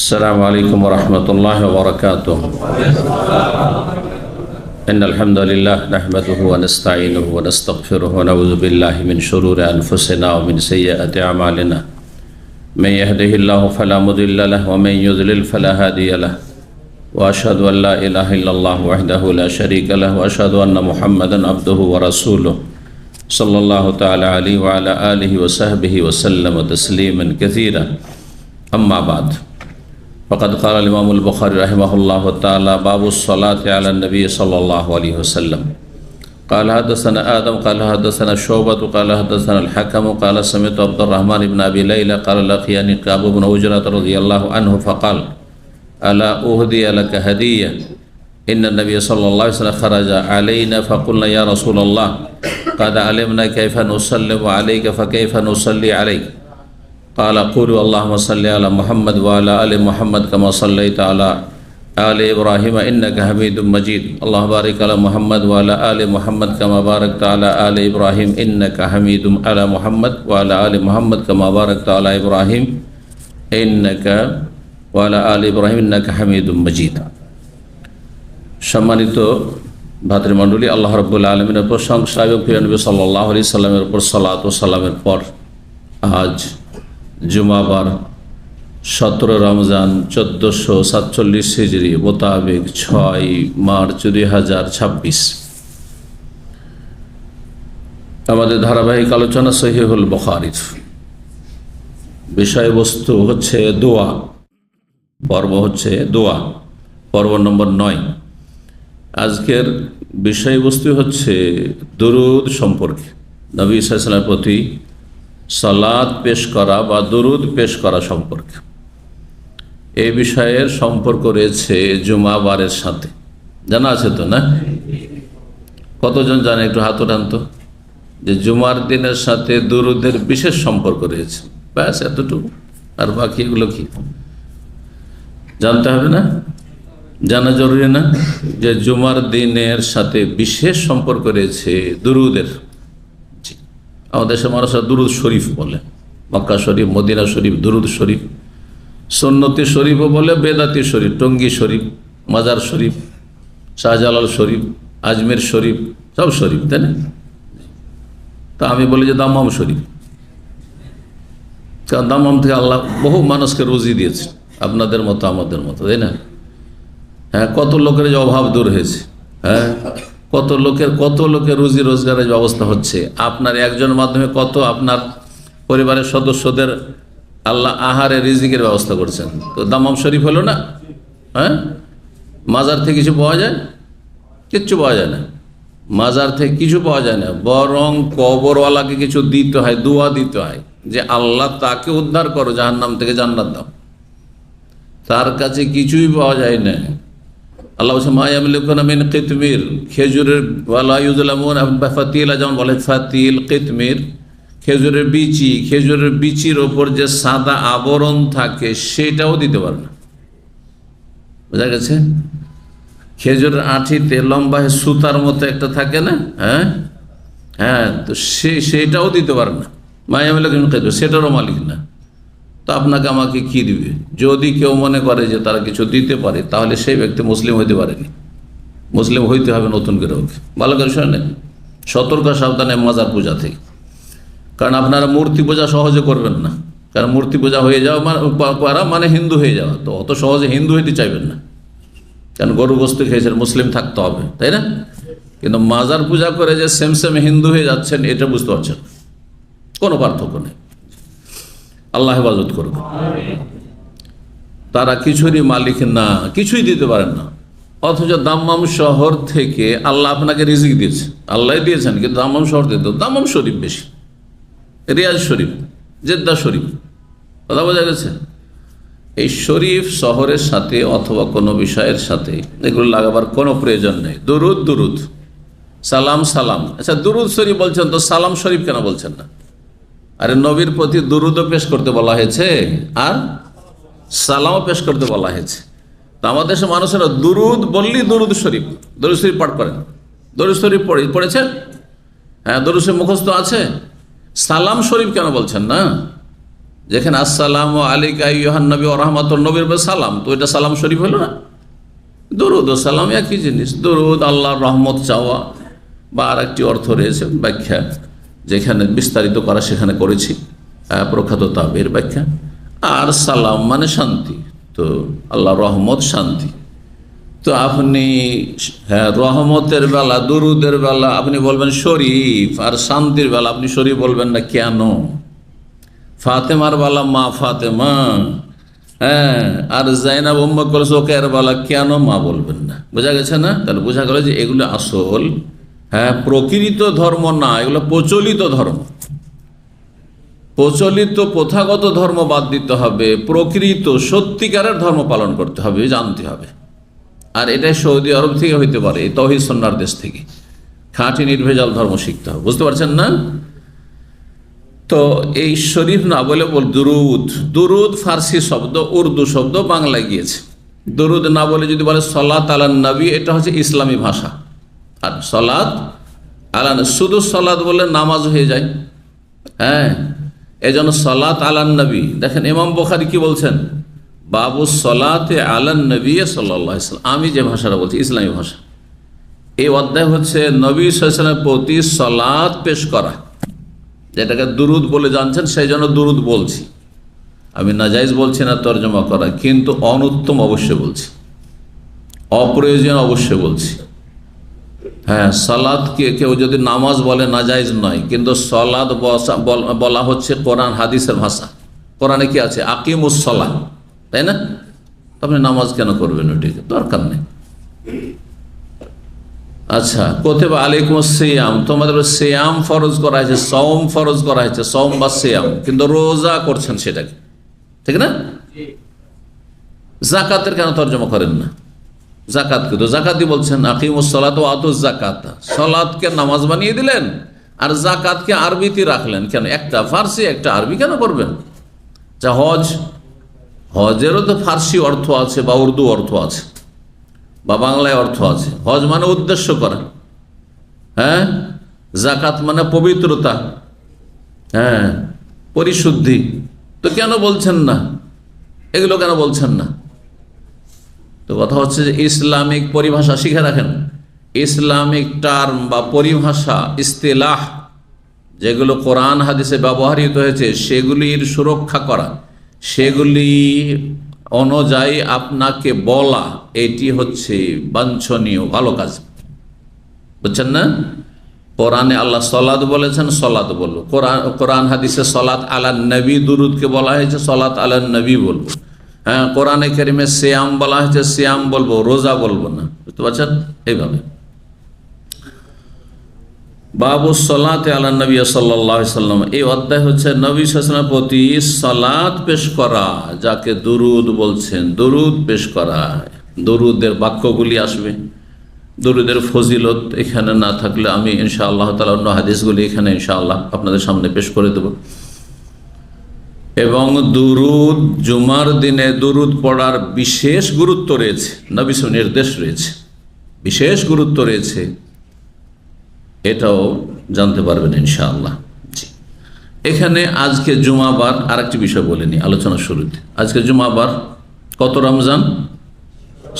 السلام عليكم ورحمة الله وبركاته. إن الحمد لله نحمده ونستعينه ونستغفره ونعوذ بالله من شرور أنفسنا ومن سيئات أعمالنا. من يهده الله فلا مضل له ومن يضلل فلا هادي له. وأشهد أن لا إله إلا الله وحده لا شريك له وأشهد أن محمدا عبده ورسوله صلى الله تعالى عليه وعلى آله وصحبه وسلم تسليما كثيرا. أما بعد، فقد قال الإمام البخاري رحمه الله تعالى: باب الصلاة على النبي صلى الله عليه وسلم. قال حدثنا آدم قال حدثنا شعبة قال حدثنا الحكم قال سمعت عبد الرحمن بن أبي ليلى قال لقياني كعب بن عجرة رضي الله عنه فقال: ألا أهدي لك هدية؟ إن النبي صلى الله عليه وسلم خرج علينا فقلنا: يا رسول الله، قد علمنا كيف نسلم عليك فكيف نصلي عليك؟ قال: قولوا اللهم صل على محمد وعلى آل محمد كما صليت على آل إبراهيم إنك حميد مجيد. اللهم بارك على محمد وعلى آل محمد كما باركت على آل إبراهيم إنك حميد على محمد وعلى آل محمد كما باركت على إبراهيم إنك وعلى آل إبراهيم إنك حميد مجيد. সম্মানিত ভাতৃমণ্ডলী, আল্লাহ রাব্বুল আলামিনের প্রশংসা এবং প্রিয় নবী সাল্লাল্লাহু আলাইহি সাল্লামের উপর সালাত ও সালামের পর আজ জুমাবার 17 রমজান 1447 হিজরি মোতাবেক 6 মার্চ 2026 আমাদের ধারাবাহিক আলোচনা সহিহুল বুখারীর বিষয়বস্তু হচ্ছে দোয়া। পর্ব হচ্ছে দোয়া, পর্ব নম্বর 9। আজকের বিষয়বস্তু হচ্ছে দুরূদ সম্পর্কে, নবী সাল্লাল্লাহু আলাইহি ওয়াসাল্লামের প্রতি সালাত পেশ করা বা দুরূদ পেশ করা সম্পর্কে। এই বিষয়ের সম্পর্ক রয়েছে জুমাবারের সাথে। জানা আছে তো, না? কতজন জানে? একটু হাত ওঠান তো, যে জুমার দিনের সাথে দুরূদের বিশেষ সম্পর্ক রয়েছে। ব্যাস এতটুকু, আর বাকি এগুলো কি জানতে হবে না? জানা জরুরি না যে জুমার দিনের সাথে বিশেষ সম্পর্ক রয়েছে দুরূদের? আমাদের দেশের মানুষরা দুরূদ শরীফ বলে, মক্কা শরীফ, মদিনা শরীফ, দুরূদ শরীফ, সুন্নতি শরীফও বলে, বেদাতি শরীফ, টঙ্গী শরীফ, মাজার শরীফ, শাহজালাল শরীফ, আজমের শরীফ, সব শরীফ, তাই না? তা আমি বলি যে দাম্মাম শরীফ, কারণ দাম্মাম থেকে আল্লাহ বহু মানুষকে রুজি দিয়েছে, আপনাদের মতো আমাদের মতো, তাই না? হ্যাঁ, কত লোকের যে অভাব দূর হয়েছে, হ্যাঁ, কত লোকের রুজি রোজগারের ব্যবস্থা হচ্ছে। আপনার একজনের মাধ্যমে কত আপনার পরিবারের সদস্যদের আল্লাহ আহারে রিজিকের ব্যবস্থা করছেন। তো দাম্মাম শরীফ হলো না? হ্যাঁ, মাজার থেকে কিছু পাওয়া যায়? কিচ্ছু পাওয়া যায় না। মাজার থেকে কিছু পাওয়া যায় না, বরং কবরওয়ালাকে কিছু দিতে হয়, দোয়া দিতে হয় যে আল্লাহ তাকে উদ্ধার করো, জাহান্নাম থেকে জান্নাত দাও। তার কাছে কিছুই পাওয়া যায় না। আল্লাহ বলছে মা ইয়ামলিকুনা মিন কিতমির, খেজুরের ওয়ালা ইউযলামুন ফাতিলা, যেমন বলে ফাতিল, কিতমির খেজুরের বিচি, খেজুরের বিচির ওপর যে সাদা আবরণ থাকে সেটাও দিতে পারে না। বোঝা গেছে? খেজুরের আঁঠিতে লম্বা সুতার মতো একটা থাকে না, হ্যাঁ হ্যাঁ, তো সেটাও দিতে পারে না। মা ইয়ামলিকুনা মিন কিতমির, সেটারও মালিক না। তো আপনাকে আমাকে কি দিবে? যদি কেউ মনে করে যে তারা কিছু দিতে পারে, তাহলে সেই ব্যক্তি মুসলিম হইতে পারেনি। মুসলিম হইতে হবে নতুন করে। ওকে ভালো করে শোনেন, সতর্ক সাবধানে মাজার পূজা থেকে। কারণ আপনারা মূর্তি পূজা সহজে করবেন না, কারণ মূর্তি পূজা হয়ে যাওয়া মানে হিন্দু হয়ে যাওয়া। তো অত সহজে হিন্দু হইতে চাইবেন না, কারণ গরু গোস্ত খেয়েছেন, মুসলিম থাকতে হবে, তাই না? কিন্তু মাজার পূজা করে যে সেম হিন্দু হয়ে যাচ্ছেন, এটা বুঝতে পারছেন, কোনো পার্থক্য নেই। আল্লাহ হেফাজত করবে। তারা কিছুরই মালিক না, কিছুই দিতে পারেন না, অথচ দাম্মাম শহর থেকে আল্লাহ আপনাকে রিজিক দিয়েছে, আল্লাহ দিয়েছেন, কিন্তু দাম্মাম শহর দিতে, দাম্মাম শরীফ বেশি, রিয়াজ শরীফ, জেদ্দা শরীফ, কথা বোঝা গেছে? এই শরীফ শহরের সাথে অথবা কোনো বিষয়ের সাথে এগুলো লাগাবার কোনো প্রয়োজন নেই। দুরুদ, সালাম। আচ্ছা, দুরুদ শরীফ বলছেন তো সালাম শরীফ কেন বলছেন না? আরে নবীর প্রতি দুরুদও পেশ করতে বলা হয়েছে আর সালামও পেশ করতে বলা হয়েছে। তো আমাদের দেশের মানুষেরা দুরুদ বললি দরুদ শরীফ পাঠ করেন। দরুদ শরীফ পড়েছেন? হ্যাঁ, দরুদ শরীফ মুখস্থ আছে। সালাম শরীফ কেন বলছেন না? যেখানে আসসালামু আলাইকা আইয়ুহান নবী ওয়া রাহমাতুল্লাহ, নবীর উপর সালাম, তো এটা সালাম শরীফ হলো না? দরুদ ও সালাম একই জিনিস। দরুদ আল্লাহর রহমত চাওয়া, বা আর একটি অর্থ রয়েছে ব্যাখ্যা, যেখানে বিস্তারিত করা সেখানে করেছি, প্রখ্যাত তাবের ব্যাখ্যা। আর সালাম মানে শান্তি, তো আল্লাহর রহমত শান্তি। তো আপনি রহমতের বেলা, দরুদের বেলা আপনি বলবেন শরীফ, আর শান্তির বেলা আপনি শরীফ বলবেন না কেন? ফাতেমার বেলা মা ফাতেমা, আর জাইনাব উম্মে কুলসুমের বেলা কেন মা বলবেন না? বোঝা গেছে না? তাহলে বোঝা গেল যে এগুলো আসল প্রকৃত ধর্ম না, এগুলো প্রচলিত ধর্ম। প্রচলিত প্রথাগত ধর্ম বাদ দিতে হবে, প্রকৃত সত্যিকারের ধর্ম পালন করতে হবে, জানতে হবে। আর এটাই সৌদি আরব থেকে হইতে পারে, এই তাওহীদ সুন্নাহর দেশ থেকে খাঁটি নির্ভেজাল ধর্ম শিখতে হবে। বুঝতে পারছেন না? তো এই শরীফ না বলে দুরুদ। দুরুদ ফার্সি শব্দ, উর্দু শব্দ বাংলায় গিয়েছে। দুরুদ না বলে যদি বলে সলাত আলান নবী, এটা হচ্ছে ইসলামী ভাষা। আর সলাত আলান, শুধু সলাত বলে নামাজ হয়ে যায়। এই জন্য সলাত আলান নবী, দেখেন ইমাম বুখারী কি বলছেন, বাবু সলাতে আলান নবী সাল্লাল্লাহু আলাইহি ওয়াসাল্লাম। আমি যে ভাষাটা বলছি ইসলামী ভাষা, এই অধ্যায় হচ্ছে নবী সাল্লাল্লাহু আলাইহি ওয়াসাল্লামের প্রতি সলাত পেশ করা, যেটাকে দুরুদ বলে জানছেন, সেই জন্য দুরুদ বলছি। আমি নাজাইজ বলছি না তর্জমা করা, কিন্তু অনুত্তম অবশ্যই বলছি, অপ্রয়োজনীয় অবশ্যই বলছি। সালাদকে কেউ যদি নামাজ বলে নাজাইজ নয়, কিন্তু সলাদ বলা হচ্ছে কোরআন হাদিসের ভাষা। কোরআনে কি আছে? আকিমুস সলাহ, তাই না? আপনি নামাজ কেন করবেন? ওটিকে দরকার নেই। আচ্ছা, কুতিবা আলাইকুমুস সিয়াম, তোমাদের সিয়াম ফরজ করা হয়েছে, সওম ফরজ করা হয়েছে, সওম বা সিয়াম, কিন্তু রোজা করছেন সেটাকে, ঠিক না? যাকাতের কেন তর্জমা করেন না? যাকাতকে তো যাকাতই বলছেন, আকিমুস সালাত ওয়া আতুজ যাকাত। সালাতকে নামাজ বানিয়ে দিলেন, আর যাকাতকে আরবিতে রাখলেন কেন? একটা ফার্সি একটা আরবি কেন করবেন? যা হজেরও তো ফার্সি অর্থ আছে, বা উর্দু অর্থ আছে, বা বাংলায় অর্থ আছে। হজ মানে উদ্দেশ্য করা, যাকাত মানে পবিত্রতা, পরিশুদ্ধি। তো কেন বলছেন না এগুলো? কেন বলছেন না? তো কথা হচ্ছে যে ইসলামিক পরিভাষা শিখে রাখেন। ইসলামিক টার্ম বা পরিভাষা, ইস্তিলাহ, যেগুলো কোরআন হাদিসে ব্যবহৃত হয়েছে, সেগুলির সুরক্ষা করা, সেগুলি অনুযায়ী আপনাকে বলা, এটি হচ্ছে বাঞ্ছনীয় ভালো কাজ। বুঝছেন না? কোরআনে আল্লাহ সলাত বলেছেন, সলাত বলবো। কোরআন হাদিসে সলাত আলান নবী, দুরুদকে বলা হয়েছে সলাত আলান নবী বলবো। কোরআনে কারিমে সিয়াম বলা হয়েছে, সিয়াম বলবো, রোজা বলবো না। বুঝতে পারছেন? এইভাবে বাবু সলাতে আলান নবী সাল্লাল্লাহু আলাইহি ওয়াসাল্লাম, এই অধ্যায় হচ্ছে নবী সাল্লাল্লাহু আলাইহি ওয়াসাল্লামের প্রতি সালাত পেশ করা, যাকে দুরুদ বলছেন। দুরুদ পেশ করা, দুরুদের বাক্যগুলি আসবে, দুরুদের ফজিলত এখানে না থাকলে আমি ইনশাআল্লাহ তাআলা অন্য হাদিসগুলি এখানে ইনশাআল্লাহ আপনাদের সামনে পেশ করে দেব। এবং দুরুদ, জুমার দিনে দুরুদ পড়ার বিশেষ গুরুত্ব রয়েছে, নবী সাল্লাল্লাহু নির্দেশ রয়েছে, বিশেষ গুরুত্ব রয়েছে, এটাও জানতে পারবেন ইনশাআল্লাহ। জি, এখানে আজকে জুমাবার আর একটি বিষয় বলে নিই আলোচনার শুরুতে। আজকে জুমাবার, কত রমজান?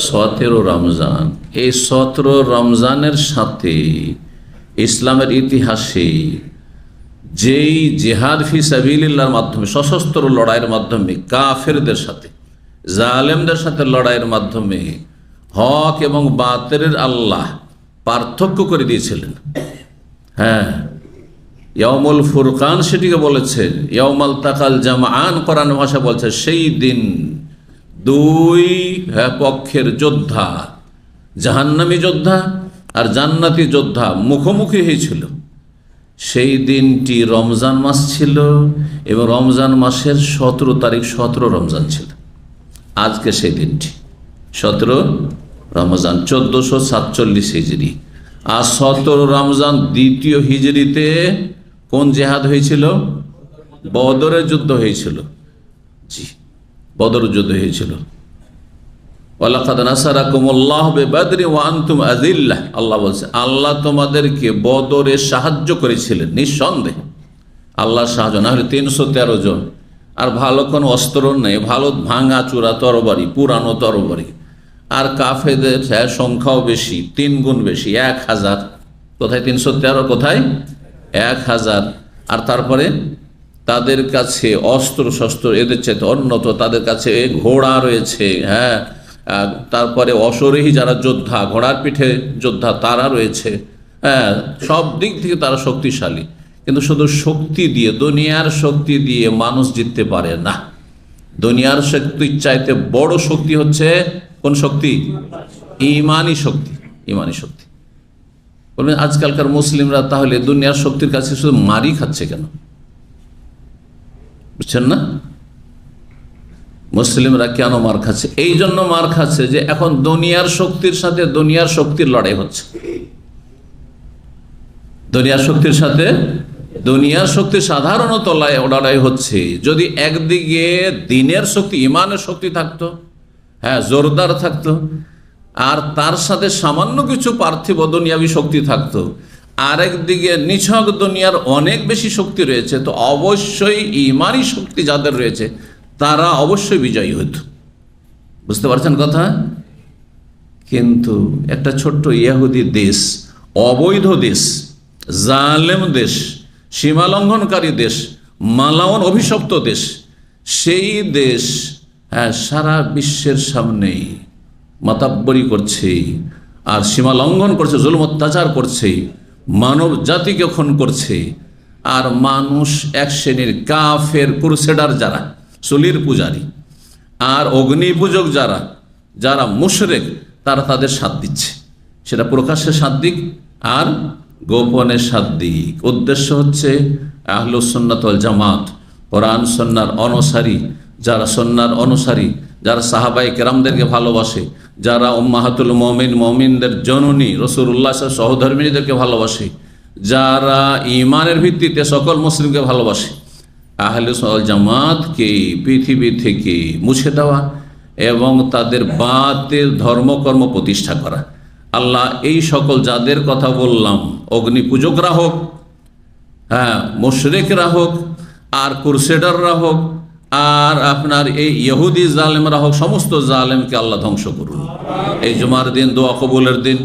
17 রমজান। এই 17 রমজানের সাথে ইসলামের ইতিহাসে যেই জিহাদ ফি সাবিলিল্লাহর মাধ্যমে, সশস্ত্র লড়াইয়ের মাধ্যমে কাফেরদের সাথে, জালেমদের সাথে লড়াইয়ের মাধ্যমে হক এবং বাতিলের আল্লাহ পার্থক্য করে দিয়েছিলেন। ইয়াউমুল ফুরকান সেটিকে বলেছে, ইয়াউমাল তাকাল জামআন কোরআন ভাষা বলছে, সেই দিন দুই পক্ষের যোদ্ধা, জাহান্নামী যোদ্ধা আর জান্নাতি যোদ্ধা মুখোমুখি হয়েছিল। সেই দিনটি রমজান মাস ছিল, এবং রমজান মাসের 17 তারিখ 17 রমজান ছিল। আজকে সেই দিনটি 17 রমজান 1447 হিজরি। আর 17 রমজান দ্বিতীয় হিজরিতে কোন জেহাদ হয়েছিল? বদরের যুদ্ধ হয়েছিল। জি, বদর যুদ্ধ হয়েছিল। ওয়ালাকাদ নাসারাকুমুল্লাহু বিবাদরি ওয়া আনতুম আযিল্লাহ, আল্লাহ বলছে আল্লাহ তোমাদেরকে বদরে সাহায্য করেছিলেন। নিঃসন্দেহে আল্লাহ সাহায্য না হলে 313 জন আর ভালো কোনো অস্ত্র নেই, ভালো ভাঙা চূড়া তরবারি, পুরানো তরবারি। আর কাফেরদের সংখ্যাও বেশি, 3 গুণ বেশি, 1000। কোথায় 313, কোথায় 1000। আর তারপরে তাদের কাছে অস্ত্র শস্ত্র এদের চাইতে উন্নত, তাদের কাছে ঘোড়া রয়েছে, হ্যাঁ, তারপরে অশরীহী যারা যোদ্ধা, ঘোড়ার পিঠে যোদ্ধা তারা রয়েছে, হ্যাঁ, সব দিক থেকে তারা শক্তিশালী। কিন্তু শুধু শক্তি দিয়ে, দুনিয়ার শক্তি দিয়ে মানুষ জিততে পারে না। দুনিয়ার শক্তির চাইতে বড় শক্তি হচ্ছে কোন শক্তি? ইমানি শক্তি। ইমানি শক্তি। বলবেন আজকালকার মুসলিমরা তাহলে দুনিয়ার শক্তির কাছে শুধু মারি খাচ্ছে কেন? বুঝছেন না? মুসলিমরা কেন মার খাচ্ছে? এই জন্য মার খাচ্ছে যে এখন দুনিয়ার শক্তির সাথে দুনিয়ার শক্তির লড়াই হচ্ছে। দুনিয়ার শক্তির সাথে দুনিয়ার শক্তি সাধারণত লড়াই হচ্ছে। যদি একদিকে দিনের শক্তি, ইমানের শক্তি থাকতো, হ্যাঁ, জোরদার থাকতো, আর তার সাথে সামান্য কিছু পার্থিব দুনিয়াবী শক্তি থাকতো, আরেকদিকে নিছক দুনিয়ার অনেক বেশি শক্তি রয়েছে, তো অবশ্যই ইমানি শক্তি যাদের রয়েছে তারা অবশ্যই বিজয়ী হতো। বুঝতে পারছেন কথা? কিন্তু একটা ছোট্ট ইহুদি দেশ, অবৈধ দেশ, জালেম দেশ, সীমা লঙ্ঘনকারী দেশ, মালাওন অভিশপ্ত দেশ, সেই দেশ, হ্যাঁ, সারা বিশ্বের সামনে মাতাব্বরি করছে আর সীমা লঙ্ঘন করছে, জুলুম অত্যাচার করছে, মানব জাতিকে খুন করছে। আর মানুষ এক শ্রেণীর কাফের ক্রুসেডার যারা চুলির পূজারী আর অগ্নি পূজক যারা যারা মুশরিক, তারা তাদের সাথ দিচ্ছে। সেটা প্রকাশ্যে সাথ দিক আর গোপনে সাথ দিক। উদ্দেশ্য হচ্ছে আহলুস সুন্নাত ওয়াল জামাত, কোরআন সুন্নাহর অনুসারী, যারা সুন্নাহর অনুসারী, যারা সাহাবায়ে কেরামদেরকে ভালোবাসে, যারা উম্মাহাতুল মুমিনদের জননী রাসূলুল্লাহ সহধর্মিনীদেরকে ভালোবাসে, যারা ঈমানের ভিত্তিতে সকল মুসলিমকে ভালোবাসে, আহলুস সুন্নাত ওয়াল জামাতকে পৃথিবী থেকে মুছে দেওয়া এবং তাদের বাতিল ধর্মকর্ম প্রতিষ্ঠা করা। আল্লাহ এই সকল যাদের কথা বললাম, অগ্নি পূজকরা হোক, হ্যাঁ, মুশরিকরা হোক, আর ক্রুসেডাররা হোক, আর আপনার এই ইহুদি জালেমরা হোক, সমস্ত জালেমকে আল্লাহ ধ্বংস করুন। এই জুমার দিন দোয়া কবুলের দিন,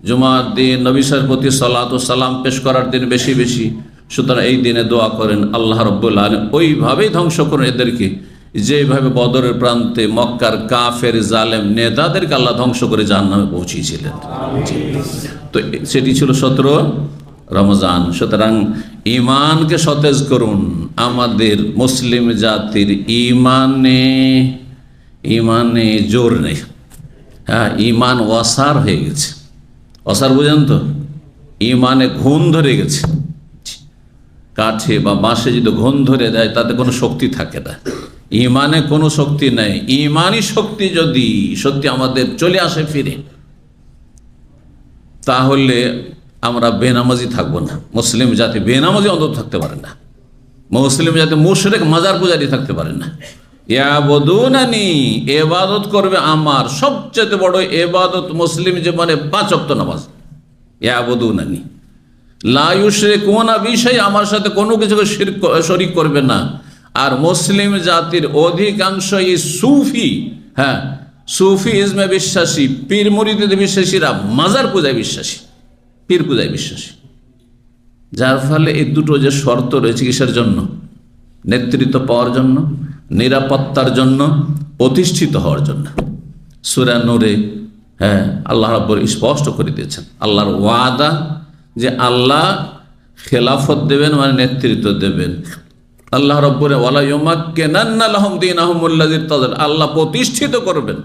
জুমার দিন নবী সাল্লাল্লাহু আলাইহি ওয়াসাল্লাম সালাম পেশ করার দিন বেশি বেশি। সুতরাং এই দিনে দোয়া করেন আল্লাহ রাব্বুল আলামিন ওইভাবেই ধ্বংস করুন এদেরকে, যেভাবে বদরের প্রান্তে মক্কার কাফের জালেম নেতাদেরকে আল্লাহ ধ্বংস করে জাহান্নামে পৌঁছিয়েছিলেন। তো সেটি ছিল 17 রমজান। সুতরাং ইমানকে সতেজ করুন। আমাদের মুসলিম জাতির ইমানে জোর নেই, হ্যাঁ, ইমান ওয়াসার হয়ে গেছে। ওয়াসার বুঝেন তো? ইমানে ঘুণ ধরে গেছে। কাঠে বা বাঁশে যদি ঘুণ ধরে দেয় তাতে কোনো শক্তি থাকে না। ইমানে কোনো শক্তি নেই। ইমানি শক্তি যদি সত্যি আমাদের চলে আসে ফিরে, তাহলে আমরা বেনামাজি থাকবো না। মুসলিম জাতি বেনামাজি অন্তত থাকতে পারে না। মুসলিম জাতি মুশরিক মাজার পূজারি থাকতে পারে না। ইয়াবুদুনানি, ইবাদত করবে আমার। সবচেয়ে বড় ইবাদত মুসলিম জীবনে 5 ওয়াক্ত নামাজ। ইয়াবুদুনানি লা ইউশরিকুনা বিশাই, আমার সাথে কোনো কিছুকে শরীক করবে না। আর মুসলিম জাতির অধিকাংশ এই সুফি, হ্যাঁ, সুফি ইজমে বিশ্বাসী, পীর মুরিদে বিশ্বাসীরা মাজার পূজায় বিশ্বাসী, পীর পূজায় বিশ্বাসী। যার ফলে এই দুটো যে শর্ত রয়েছে, কিসের জন্য? নেতৃত্ব পাওয়ার জন্য, নিরাপত্তার জন্য, প্রতিষ্ঠিত হওয়ার জন্য। সূরা নূরে, হ্যাঁ, আল্লাহ রাব্বুল স্পষ্ট করে দিয়েছেন আল্লাহর ওয়াদা যে আল্লাহ খেলাফত দেবেন, মানে নেতৃত্ব দেবেন। আল্লাহ রাব্বুল ওয়ালা ইউমাক্কিনান্না লাহুম দীনাহুমুল্লাযী ইরতাদা, আল্লাহ প্রতিষ্ঠিত করবেন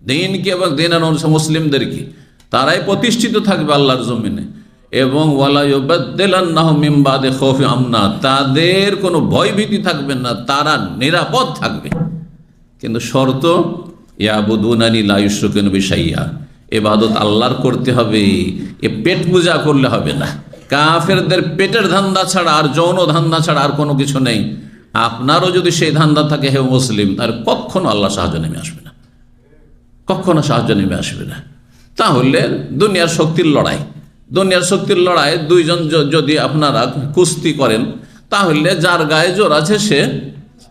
দ্বীনকে এবং দ্বীনের মুসলিমদেরকে। তারাই প্রতিষ্ঠিত থাকবে আল্লাহর জমিনে। এবং ওয়ালা ইউবাদদিলান্নাহুম মিন বাদি খাউফি আমনা, তাদের কোনো ভয় ভীতি থাকবে না, তারা নিরাপদ থাকবে। কিন্তু শর্ত ইয়াবুদুনানি লা ইউশরিকুনা বিশাইয়া, ইবাদত আল্লাহর করতে হবে। এ পেট পূজা করলে হবে না। কাফেরদের পেটের ধান্দা ছাড়া আর যৌন ধান্দা ছাড়া আর কোনো কিছু নেই। আপনারও যদি সেই ধান্দা থাকে হে মুসলিম, তার কখনো আল্লাহ সাহায্য নেমে আসবে না, কখনো সাহায্য নেমে আসবে না। তাহলে দুনিয়ার শক্তির লড়াই, দুইজন যদি আপনারা কুস্তি করেন, তাহলে যার গায়ে জোর আছে সে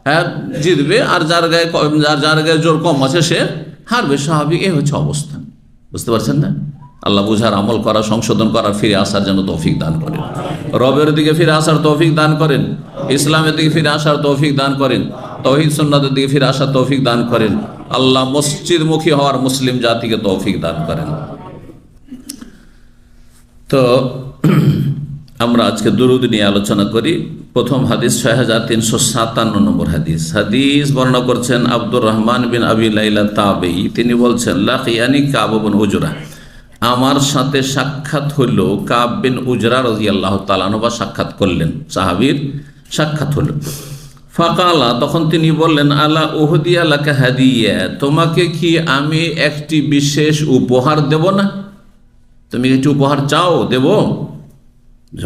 হ্যাঁ জিতবে, আর যার গায়ে জোর কম আছে সে হারবে। স্বাভাবিক এই হচ্ছে অবস্থা। বুঝতে পারছেন না? আল্লাহ বুঝার, আমল করা, সংশোধন করার, ফিরে আসার যেন তৌফিক দান করেন। রবের দিকে ফিরে আসার তৌফিক দান করেন, ইসলামের দিকে ফিরে আসার তৌফিক দান করেন, তাওহীদ সুন্নাতের দিকে ফিরে আসার তৌফিক দান করেন। আল্লাহ মসজিদমুখী হওয়ার মুসলিম জাতিকে তৌফিক দান করেন। তো আমরা আজকে দুরূদ নিয়ে আলোচনা করি। প্রথম হাদিস 6357 নম্বর হাদিস বর্ণনা করছেন আব্দুর রহমান বিন আবি লাইলা তাবেঈ। তিনি বলছেন, লাকিয়ানি কাব বিন উজরা, আমার সাথে সাক্ষাৎ হইল কাব বিন উজরা রাদিয়াল্লাহু তাআলা আনহু, বা সাক্ষাৎ করলেন, সাহাবীর সাক্ষাৎ হল। ফাকালা, তখন তিনি বললেন, আলা উহদিয়া লাকা হাদিয়া, তোমাকে কি আমি একটি বিশেষ উপহার দেব না? তুমি একটি উপহার চাও, দেব?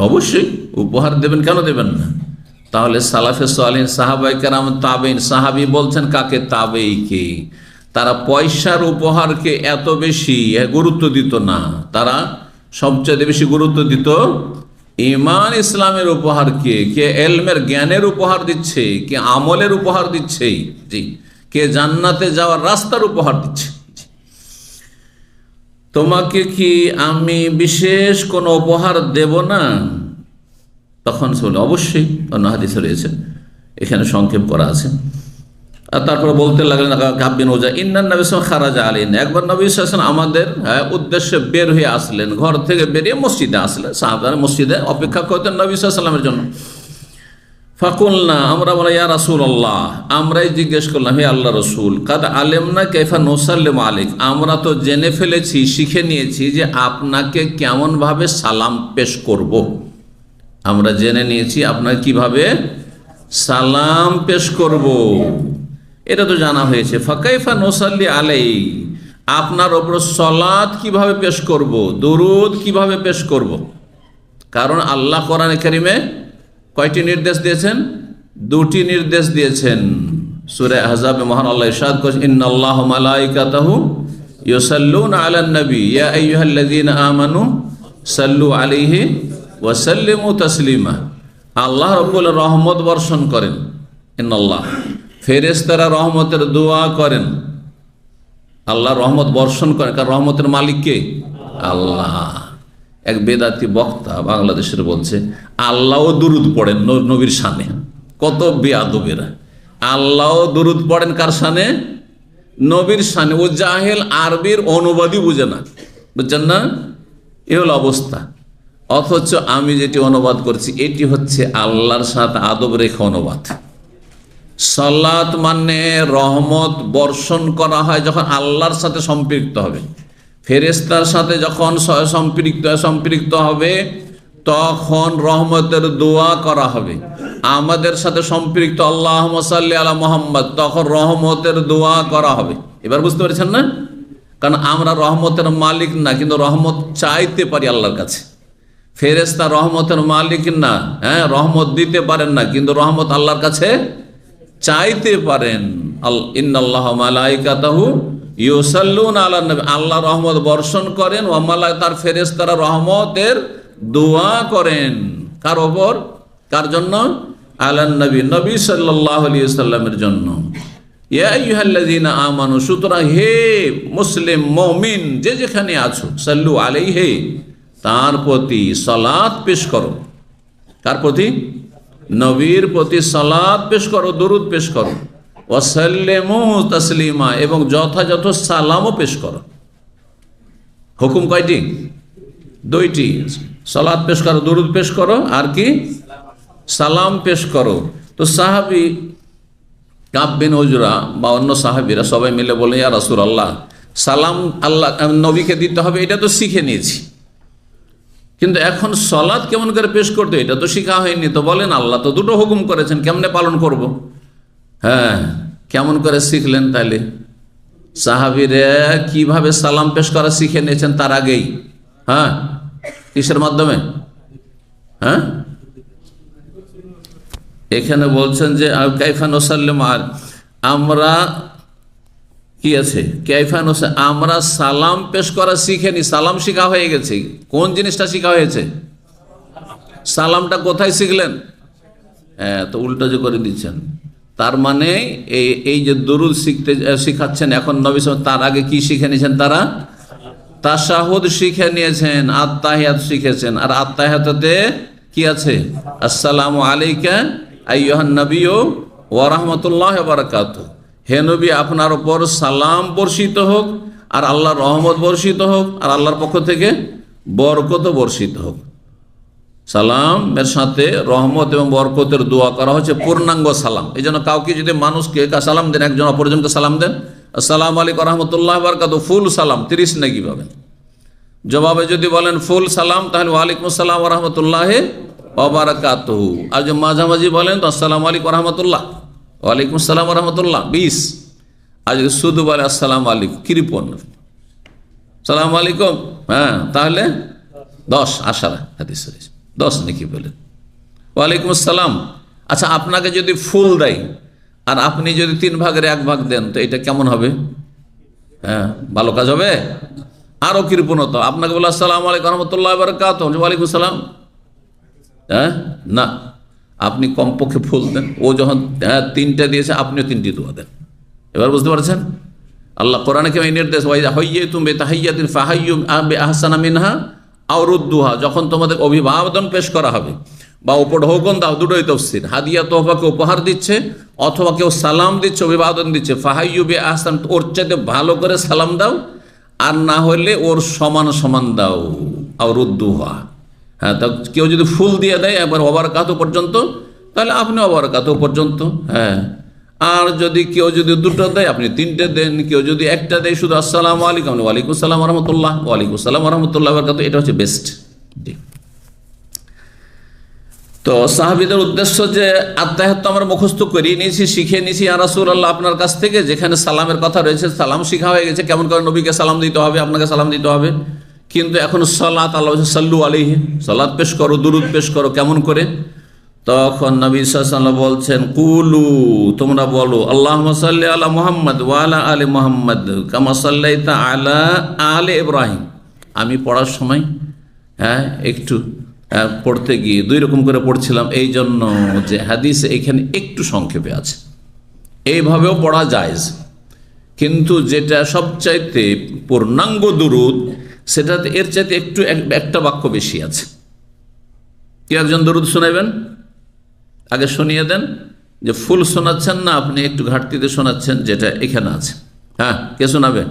অবশ্যই উপহার দেবেন, কেন দেবেন না? তাহলে সালাফে সালিহিন, সাহাবায়ে কেরাম, তাবেঈন, সাহাবী বলছেন কাকে? তাবেঈকে। তারা পয়সার উপহারকে এত বেশি গুরুত্ব দিত না, তারা সবচেয়ে বেশি গুরুত্ব দিত ঈমান ইসলামের উপহারকে। কে এলমের জ্ঞানের উপহার দিচ্ছে, কে আমলের উপহার দিচ্ছে, জি, কে জান্নাতে যাওয়ার রাস্তার উপহার দিচ্ছে। তোমাকে কি আমি বিশেষ কোনো উপহার দেব না? তখন সে বলে, অবশ্যই। অন্য হাদিসে রয়েছে, এখানে সংক্ষেপ করা আছে। আর তারপরে বলতে লাগলেন কাব বিন উজরা, ইন্নান নবী সাল্লাল্লাহু আলাইহি ওয়াসাল্লাম খারাজা আলাইনা, একবার নবী সাল্লাল্লাহু আলাইহি ওয়াসাল্লাম আমাদের উদ্দেশ্যে বের হয়ে আসলেন, ঘর থেকে বেরিয়ে মসজিদে আসলেন। সাহাবারা মসজিদে অপেক্ষা করতেন নবী সাল্লাল্লাহু আলাইহি ওয়াসাল্লামের জন্য। ফাকুলনা, আমরা বলে, ইয়া রাসূলুল্লাহ, আমরাই জিজ্ঞেস করলাম, হে আল্লাহ রসুল, কাদ আলেমনা কাইফা নুসাল্লিমু আলাইক, আমরা তো জেনে ফেলেছি, শিখে নিয়েছি যে আপনাকে কেমনভাবে সালাম পেশ করব। আমরা জেনে নিয়েছি আপনাকে কিভাবে সালাম পেশ করব, এটা তো জানা হয়েছে। ফাকাইফা নুসাল্লি আলাইহি, আপনার ওপর সালাত কিভাবে পেশ করব, দুরূদ কিভাবে পেশ করব? কারণ আল্লাহ কোরআনে কারিমে কয়টি নির্দেশ দিয়েছেন? দুটি নির্দেশ দিয়েছেন। সূরা আহজাবে মহান আল্লাহ ইরশাদ করেছেন, ইন্নাল্লাহা ওয়া মালাইকাতাহু ইউসাল্লুনা আলান নবী ইয়া আইয়ুহাল্লাযীনা আমানু সাল্লু আলাইহি ওয়া সাল্লিমু তাসলিমা। আল্লাহ রাব্বুল রহমত বর্ষণ করেন, ইন্নাল্লাহ, ফেরেশতারা রহমতের দোয়া করেন। আল্লাহ রহমত বর্ষণ করেন, কারণ রহমতের মালিক কে? আল্লাহ। এক বেদাতি বক্তা বাংলাদেশের বলছে, আল্লাহও দুরুদ পড়েন নবীর শানে। কত বেয়াদবেরা! আল্লাহও দুরুদ পড়েন কার শানে? নবীর শানে। ও জাহেল, আরবির অনুবাদই বুঝে না, বুঝছেন না? এ হলো অবস্থা। অথচ আমি যেটি অনুবাদ করছি এটি হচ্ছে আল্লাহর সাথে আদব রেখে অনুবাদ। সালাত মানে রহমত বর্ষণ করা হয় যখন আল্লাহর সাথে সম্পৃক্ত হবে, ফেরেশতার সাথে যখন সম্পৃক্ত হবে তখন রহমতের দোয়া করা হবে। আমাদের সাথে সম্পৃক্ত আল্লাহুম্মা সাল্লি আলা মুহাম্মদ, তখন রহমতের দোয়া করা হবে। এবার বুঝতে পারছেন না? কারণ আমরা রহমতের মালিক না, কিন্তু রহমত চাইতে পারি আল্লাহর কাছে। ফেরেশতা রহমতের মালিক না, হ্যাঁ, রহমত দিতে পারেন না, কিন্তু রহমত আল্লাহর কাছে চাইতে পারেন। ইন্নাল্লাহা ওয়া মালাইকাতাহু ইউসাল্লুনা আলান নবী, আল্লাহ রহমত বর্ষণ করেন, ওয়া মালাইকা, তার ফেরেশতারা রহমতের দোয়া করেন। কার ওপর? কার জন্য? আলান নবী, নবী সাল্লাল্লাহু আলাইহি ওয়াসাল্লামের জন্য। ইয়া আইয়ুহাল্লাযীনা আমানু, সুতরাং হে মুসলিম মুমিন যে যেখানে আছো, সাল্লু আলাইহি, তার প্রতি সালাত পেশ করো। কার প্রতি? নবীর প্রতি সালাত পেশ করো, দরুদ পেশ করো। ওয়াসাল্লিমু তাসলিমা, এবং যথাযথ সালামও পেশ করো। হুকুম কয়টি? দুইটি। সালাত পেশ করো, দরুদ পেশ করো, আর কি? সালাম পেশ করো। তো সাহাবী কাব বিন উজরা বা অন্য সাহাবীরা সবাই মিলে বলে, ইয়া রাসূলুল্লাহ, সালাম আল্লাহ নবীকে দিতে হবে, এটা তো শিখে নিয়েছি, কিন্তু এখন সালাত কেমন করে পেশ করতে এটা তো শিখা হয়নি। তো বলেন, আল্লাহ তো দুটো হুকুম করেছেন, কেমনে পালন করব? হ্যাঁ, কেমন করে শিখলেন তাইলে? সাহাবীরা কিভাবে সালাম পেশ করা শিখে নিয়েছেন তার আগেই। হ্যাঁ, কিসের মাধ্যমে? হ্যাঁ, এখানে বলছেন যে কাইফা নুসাল্লিমু, আর আমরা কি আছে? কাইফা নুসাল্লিমু, আমরা সালাম পেশ করা শিখেনি, সালাম শিখা হয়ে গেছে। কোন জিনিসটা শিখা হয়েছে? সালামটা কোথায় শিখলেন? হ্যাঁ, তো উল্টো যে করে দিচ্ছেন। তার মানে এই যে দুরুদ শিখাচ্ছেন এখন নবী সাল্লাল্লাহু আলাইহি ওয়াসাল্লাম, তার আগে কি শিখে নিয়েছেন? তারা তাশাহুদ শিখে নিয়েছেন, আত্তাহিয়াত শিখেছেন। আর আত্তাহিয়াতে কি আছে? আসসালামু আলাইকা আইয়ুহান নবিয়্যু ওয়া রাহমাতুল্লাহি ওয়া বারাকাতুহু। হে নবী, আপনার উপর সালাম বর্ষিত হোক, আর আল্লাহর রহমত বর্ষিত হোক, আর আল্লাহর পক্ষ থেকে বরকত বর্ষিত হোক। সালামের সাথে রহমত এবং বরকতের দোয়া করা হচ্ছে পূর্ণাঙ্গ সালাম। এই জন্য কাউকে যদি মানুষকে সালাম দেন, একজন অপরজনকে সালাম দেন, আসসালামু আলাইকুম রহমতুল্লাহ বারাকাতুহু, ফুল সালাম 30 নাকি পাবেন। জবাবে যদি বলেন ফুল সালাম, তাহলে ওয়ালাইকুম আসসালাম ওয়া রাহমাতুল্লাহি ওয়া বারাকাতুহু। আর যদি মাঝামাঝি বলেন তো আসসালামু আলাইকুম রহমতুল্লাহ, ওয়ালাইকুম আসসালাম ওয়া রাহমাতুল্লাহ 20। আর যদি শুধু বলে আসসালামু আলাইকুম 53, সালাম আলাইকুম, হ্যাঁ, তাহলে 10 আশারা হাদিস 10 নাকি বলেন। ওয়ালাইকুম আসসালাম। আচ্ছা, আপনাকে যদি ফুল দেয় আর আপনি যদি 3 ভাগের 1 ভাগ দেন, তো এটা কেমন হবে? হ্যাঁ, ভালো কাজ হবে? আরো কৃপণতা, আপনাকে বলে আসসালামু আলাইকুম রহমতুল্লাহ বারাকাতুহু, ওয়ালাইকুম আসসালাম, হ্যাঁ না, আপনি কমপক্ষে ফুল দেন। ও যখন 3টা দিয়েছে, আপনিও 3টি দোয়া দেন। এবার বুঝতে পারছেন? আল্লাহ কোরআনে কেমন নির্দেশ, হাইয়্যুতুম বিতাহিয়্যাতিন ফাহাইয়্যু বিআহসানা মিনহা আও রুদ্দুহা। যখন তোমাদের অভিবাদন পেশ করা হবে বা উপঢৌকন দাও, দুটোই তাফসীর। হাদিয়া তোহফাকে উপহার দিচ্ছে, অথবা কেউ সালাম দিচ্ছে, অভিবাদন দিচ্ছে, ফাহাইয়্যু বিআহসান, ওর চাইতে ভালো করে সালাম দাও, আর না হলে ওর সমান সমান দাও, আও রুদ্দুহা। হ্যাঁ, তা কেউ যদি ফুল দিয়ে দেয় একবার ওয়াবারাকাতু পর্যন্ত, তাহলে আপনি ওয়াবারাকাতু পর্যন্ত, হ্যাঁ। আর যদি কেউ যদি 2টো দেয়, আপনি 3টে দেন। কেউ যদি 1টা দেয় শুধু আসসালামু আলাইকুম, ওয়ালাইকুম আসসালাম ওয়া রাহমাতুল্লাহ, ওয়ালাইকুম আসসালাম ওয়া রাহমাতুল্লাহি ওয়া বারাকাতুহু, এটা হচ্ছে বেস্ট। তো সাহাবীদের উদ্দেশ্য যে আত্তাহিয়াত আমরা মুখস্থ করিয়ে নিয়েছি, শিখে নিয়েছি ইয়া রাসূলুল্লাহ আপনার কাছ থেকে, যেখানে সালামের কথা রয়েছে, সালাম শিখা হয়ে গেছে, কেমন করে নবীকে সালাম দিতে হবে, আপনাকে সালাম দিতে হবে। কিন্তু এখন সালাত, আল্লাহ সাল্লু আলাইহি, সালাত পেশ করো, দুরুদ পেশ করো, কেমন করে? তখন নবী সাল্লাল্লাহু আলাইহি ওয়াসাল্লাম বলছেন, কুলু, তোমরা বলো, আল্লাহুম্মা সাল্লি আলা মুহাম্মদ ওয়া আলা আলি মুহাম্মদ কামা সাল্লাইতা আলা আলি ইব্রাহিম। আমি পড়ার সময় একটু পড়তে গিয়ে 2 রকম করে পড়ছিলাম, এই জন্য যে হাদিস এখানে একটু সংক্ষেপে আছে। এইভাবেও পড়া জায়েজ, কিন্তু যেটা সবচাইতে পূর্ণাঙ্গ দুরুদ, সেটাতে এর চাইতে একটু একটা বাক্য বেশি আছে। কি একজন দুরুদ শোনাবেন? আগে শুনিয়ে দেন যে ফুল শোনাচ্ছেন না, আপনি একটু ঘাটতিতে শোনাচ্ছেন, যেটা এখানে আছে। হ্যাঁ, কে শোনাবেন?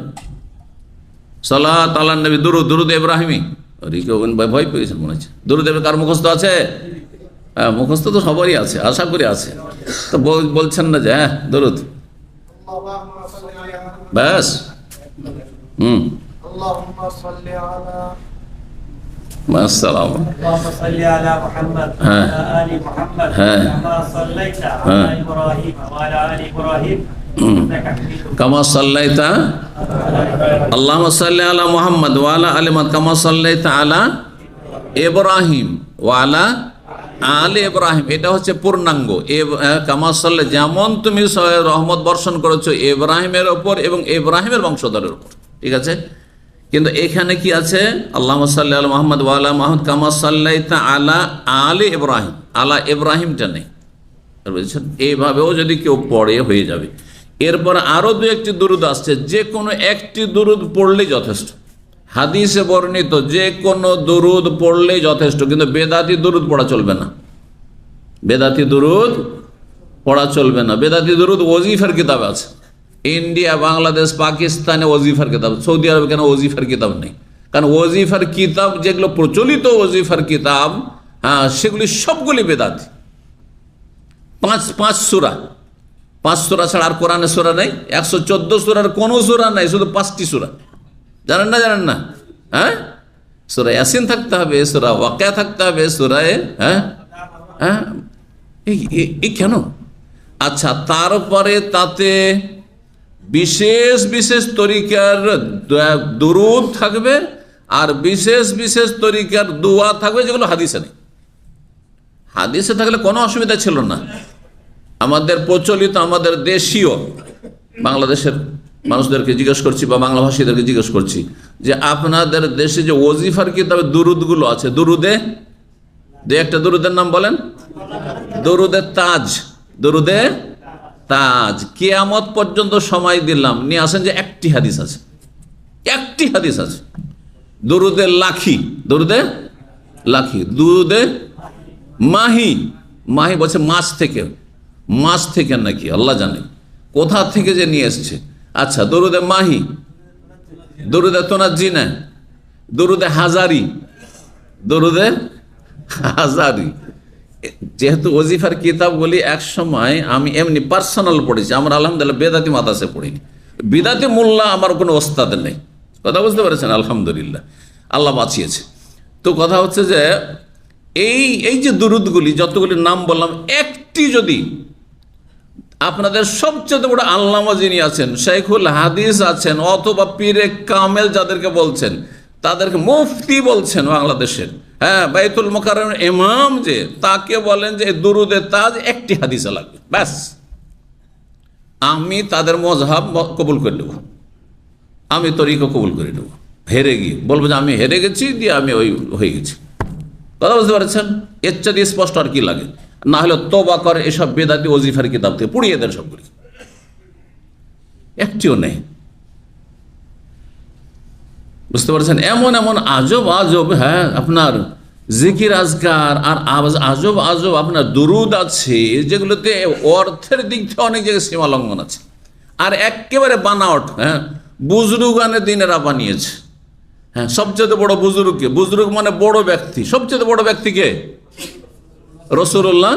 সালাত আলা নবী, দুরুদ ইব্রাহিমি। ভয় পেয়ে গেছেন মনে হচ্ছে। দুরুদ ইব্রাহিম কার মুখস্থ আছে? হ্যাঁ, মুখস্থ তো সবারই আছে, আশা করি আছে। তো বলছেন না যে হ্যাঁ দুরুদ, ব্যাস। আসসালাম, اللهم صل على محمد وعلى آل محمد كما صليت على إبراهيم وعلى آل إبراهيم إنك حميد مجيد كما صليت اللهم صل على محمد وعلى آل محمد كما صليت على إبراهيم وعلى آل إبراهيم। এটা হচ্ছে পূর্ণাঙ্গ। কামা সাল্লে, যেমন তুমি রহমত বর্ষণ করেছো ইব্রাহিমের উপর এবং ইব্রাহিমের বংশধরের উপর, ঠিক আছে। কিন্তু এখানে কি আছে? আল্লাহুম্মা সাল্লি আলা মুহাম্মদ ওয়া আলা মুহাম্মদ কামা সাল্লাইতা আলা আলি ইব্রাহিম, আলা ইব্রাহিমটা নেই, বুঝছেন? এইভাবেও যদি কেউ পড়ে হয়ে যাবে। এরপর আরো 2-1টি দুরুদ আসছে, যে কোনো একটি দুরুদ পড়লেই যথেষ্ট। হাদিসে বর্ণিত যে কোনো দুরুদ পড়লেই যথেষ্ট, কিন্তু বেদাতি দুরুদ পড়া চলবে না। বেদাতি দুরুদ পড়া চলবে না। বেদাতি দুরুদ ওজিফার কিতাবে আছে, ইন্ডিয়া, বাংলাদেশ, পাকিস্তানে ওজিফার কিতাব, সৌদি আরবে কেন ওজিফার কিতাব নেই? কারণ ওজিফার কিতাব যেগুলো প্রচলিত ওজিফার কিতাব, হ্যাঁ, সেগুলি সবগুলি বেদাতি। 5 সূরা, 5 সূরা ছাড়া আর কোরআনে সূরা নেই। 114 সূরার কোনো সূরা নাই, শুধু 5টি সূরা। জানেন না? জানেন না? হ্যাঁ, সূরা ইয়াসিন থাকতে হবে, সূরা ওয়াকিয়া থাকতে হবে, সূরায়ে এই কেন? আচ্ছা, তারপরে তাতে বিশেষ বিশেষ তরিকার দুরুদ থাকবে, আর বিশেষ বিশেষ তরিকার দোয়া থাকবে, যেগুলো হাদিসে নেই। হাদিসে থাকলে কোনো অসুবিধা ছিল না। আমাদের প্রচলিত, আমাদের দেশীয়, বাংলাদেশের মানুষদেরকে জিজ্ঞেস করছি বা বাংলা ভাষীদেরকে জিজ্ঞেস করছি যে আপনাদের দেশে যে ওজিফার কিতাবে দুরুদগুলো আছে, দুরুদে 2-1টা দুরুদের নাম বলেন। দরুদে তাজ, দরুদে তাজ, কিয়ামত পর্যন্ত সময় দিলাম। নিয়ে আসেন যে একটি হাদিস আছে, একটি হাদিস আছে। দরুদে লাখি, দরুদে লাখি, দরুদে মাহি, মাহি বলছে মাছ থেকে, মাছ থেকে নাকি আল্লাহ জানে কোথা থেকে যে নিয়ে এসছে। আচ্ছা, দরুদে মাহি, দরুদে তোনাজি না, দরুদে হাজারি, দরুদে হাজারি। যেহেতু ওজিফার কিতাবগুলি এক সময় আমি এমনি পার্সোনাল পড়েছি, আমরা আলহামদুলিল্লাহ বেদাতি মাতাসে পড়িনি, বিদাতি মোল্লা আমার কোনো ওস্তাদ নেই। কথা বুঝতে পেরেছেন? আলহামদুলিল্লাহ, আল্লাহ বাঁচিয়েছে। তো কথা হচ্ছে যে এই যে দুরুদগুলি যতগুলি নাম বললাম, একটি যদি আপনাদের সবচেয়ে বড় আল্লামা যিনি আছেন, শেখুল হাদিস আছেন, অথবা পীরে কামেল যাদেরকে বলছেন, তাদেরকে মুফতি বলছেন বাংলাদেশের, হ্যাঁ, বাইতুল মুকাররমের ইমাম, যে তাকে বলেন যে দুরুদে তাজ একটি হাদিসে লাগবে, ব্যাস আমি তাদের মজহাব কবুল করে নেব, আমি তরিকা কবুল করে নেব। হেরে গিয়ে বলবো যে আমি হেরে গেছি, দিয়ে আমি ওই হয়ে গেছি। কথা বুঝতে পারছেন? এর চাইতে স্পষ্ট আর কি লাগে? না হলে তওবা করে এসব বেদাতি ওজিফার কিতাব থেকে পুড়িয়ে দেন সবগুলি, একটিও নেই। বুঝতে পারছেন? এমন এমন আজব আজব, হ্যাঁ, আপনার জিকির আজকার আর আজব আজব আপনার দুরুদ আছে, যেগুলোতে অর্থের দিক থেকে অনেক জায়গায় সীমা লঙ্ঘন আছে, আর একেবারে বানাওয়াট, হ্যাঁ, বুজরুগানের দিন এরা বানিয়েছে। হ্যাঁ, সবচেয়ে বড় বুজুর্গকে, বুজুর্গ মানে বড় ব্যক্তি, সবচেয়ে বড় ব্যক্তিকে রাসূলুল্লাহ,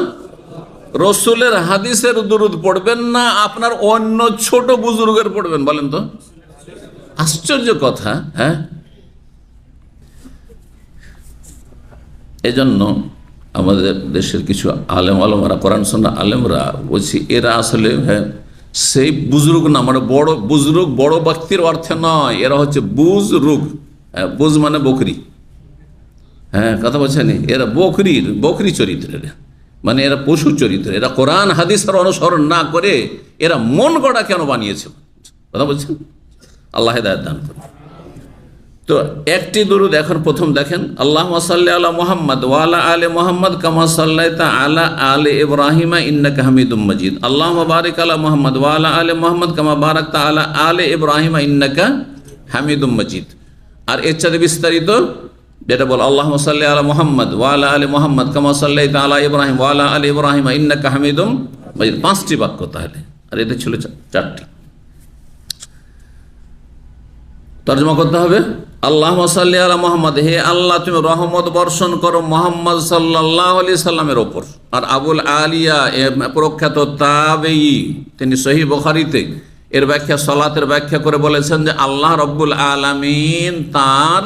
রসুলের হাদিসের দুরুদ পড়বেন না, আপনার অন্য ছোট বুজুর্গের পড়বেন, বলেন তো আশ্চর্য কথা। হ্যাঁ, এজন্য আমাদের দেশের কিছু আলেম আলমরা, কোরআন সুন্নাহ আলেমরা বলছি, এরা আসলে, হ্যাঁ, সেই বুজরুগ না, মানে বড় বুজরুগ, বড় ব্যক্তির অর্থে নয়, এরা হচ্ছে বুজরুগ। হ্যাঁ, বুজ মানে বকরি, হ্যাঁ, কথা বলছেন, এরা বকরি চরিত্রের, মানে এরা পশু চরিত্র। এরা কোরআন হাদিসের অনুসরণ না করে এরা মন গড়া কেন বানিয়েছে? কথা বলছেন? আল্লাহ হেদায়েত দান করুন। তো একটি দুরুদ এখন প্রথম দেখেন, আল্লাহুম্মা সাল্লি আলা মুহাম্মদ ওয়া আলা আলি মুহাম্মদ কামা সাল্লাইতা আলা আলি ইব্রাহিম ইন্নাকা হামিদুম মাজিদ। আল্লাহুম্মা বারিক আলা মুহাম্মদ ওয়া আলা আলি মুহাম্মদ কামা বারাকতা আলা আলি ইব্রাহিম ইন্নাকা হামিদুম মাজিদ। আর এর চাইতে বিস্তারিত যেটা বল, আল্লাহুম্মা সাল্লি আলা মুহাম্মদ ওয়া আলা আলি মুহাম্মদ কামা সাল্লাইতা আলা ইব্রাহিম ওয়া আলা আলি ইব্রাহিম ইন্নাকা হামিদুম মাজিদ। 5টি বাক্য তাহলে, আর এতে ছিল 4টি। তরজমা করতে হবে, আল্লাহুম্মা সাল্লি আলা মুহাম্মদ, হে আল্লাহ তুমি রহমত বর্ষণ করো মুহাম্মদ সাল্লাল্লাহু আলাইহি সাল্লামের ওপর। আর আবুল আলিয়া প্রখ্যাত তাবেঈ, তিনি সহিহ বুখারীতে এর ব্যাখ্যা, সালাতের ব্যাখ্যা করে বলেছেন যে আল্লাহ রব্বুল আলামিন তার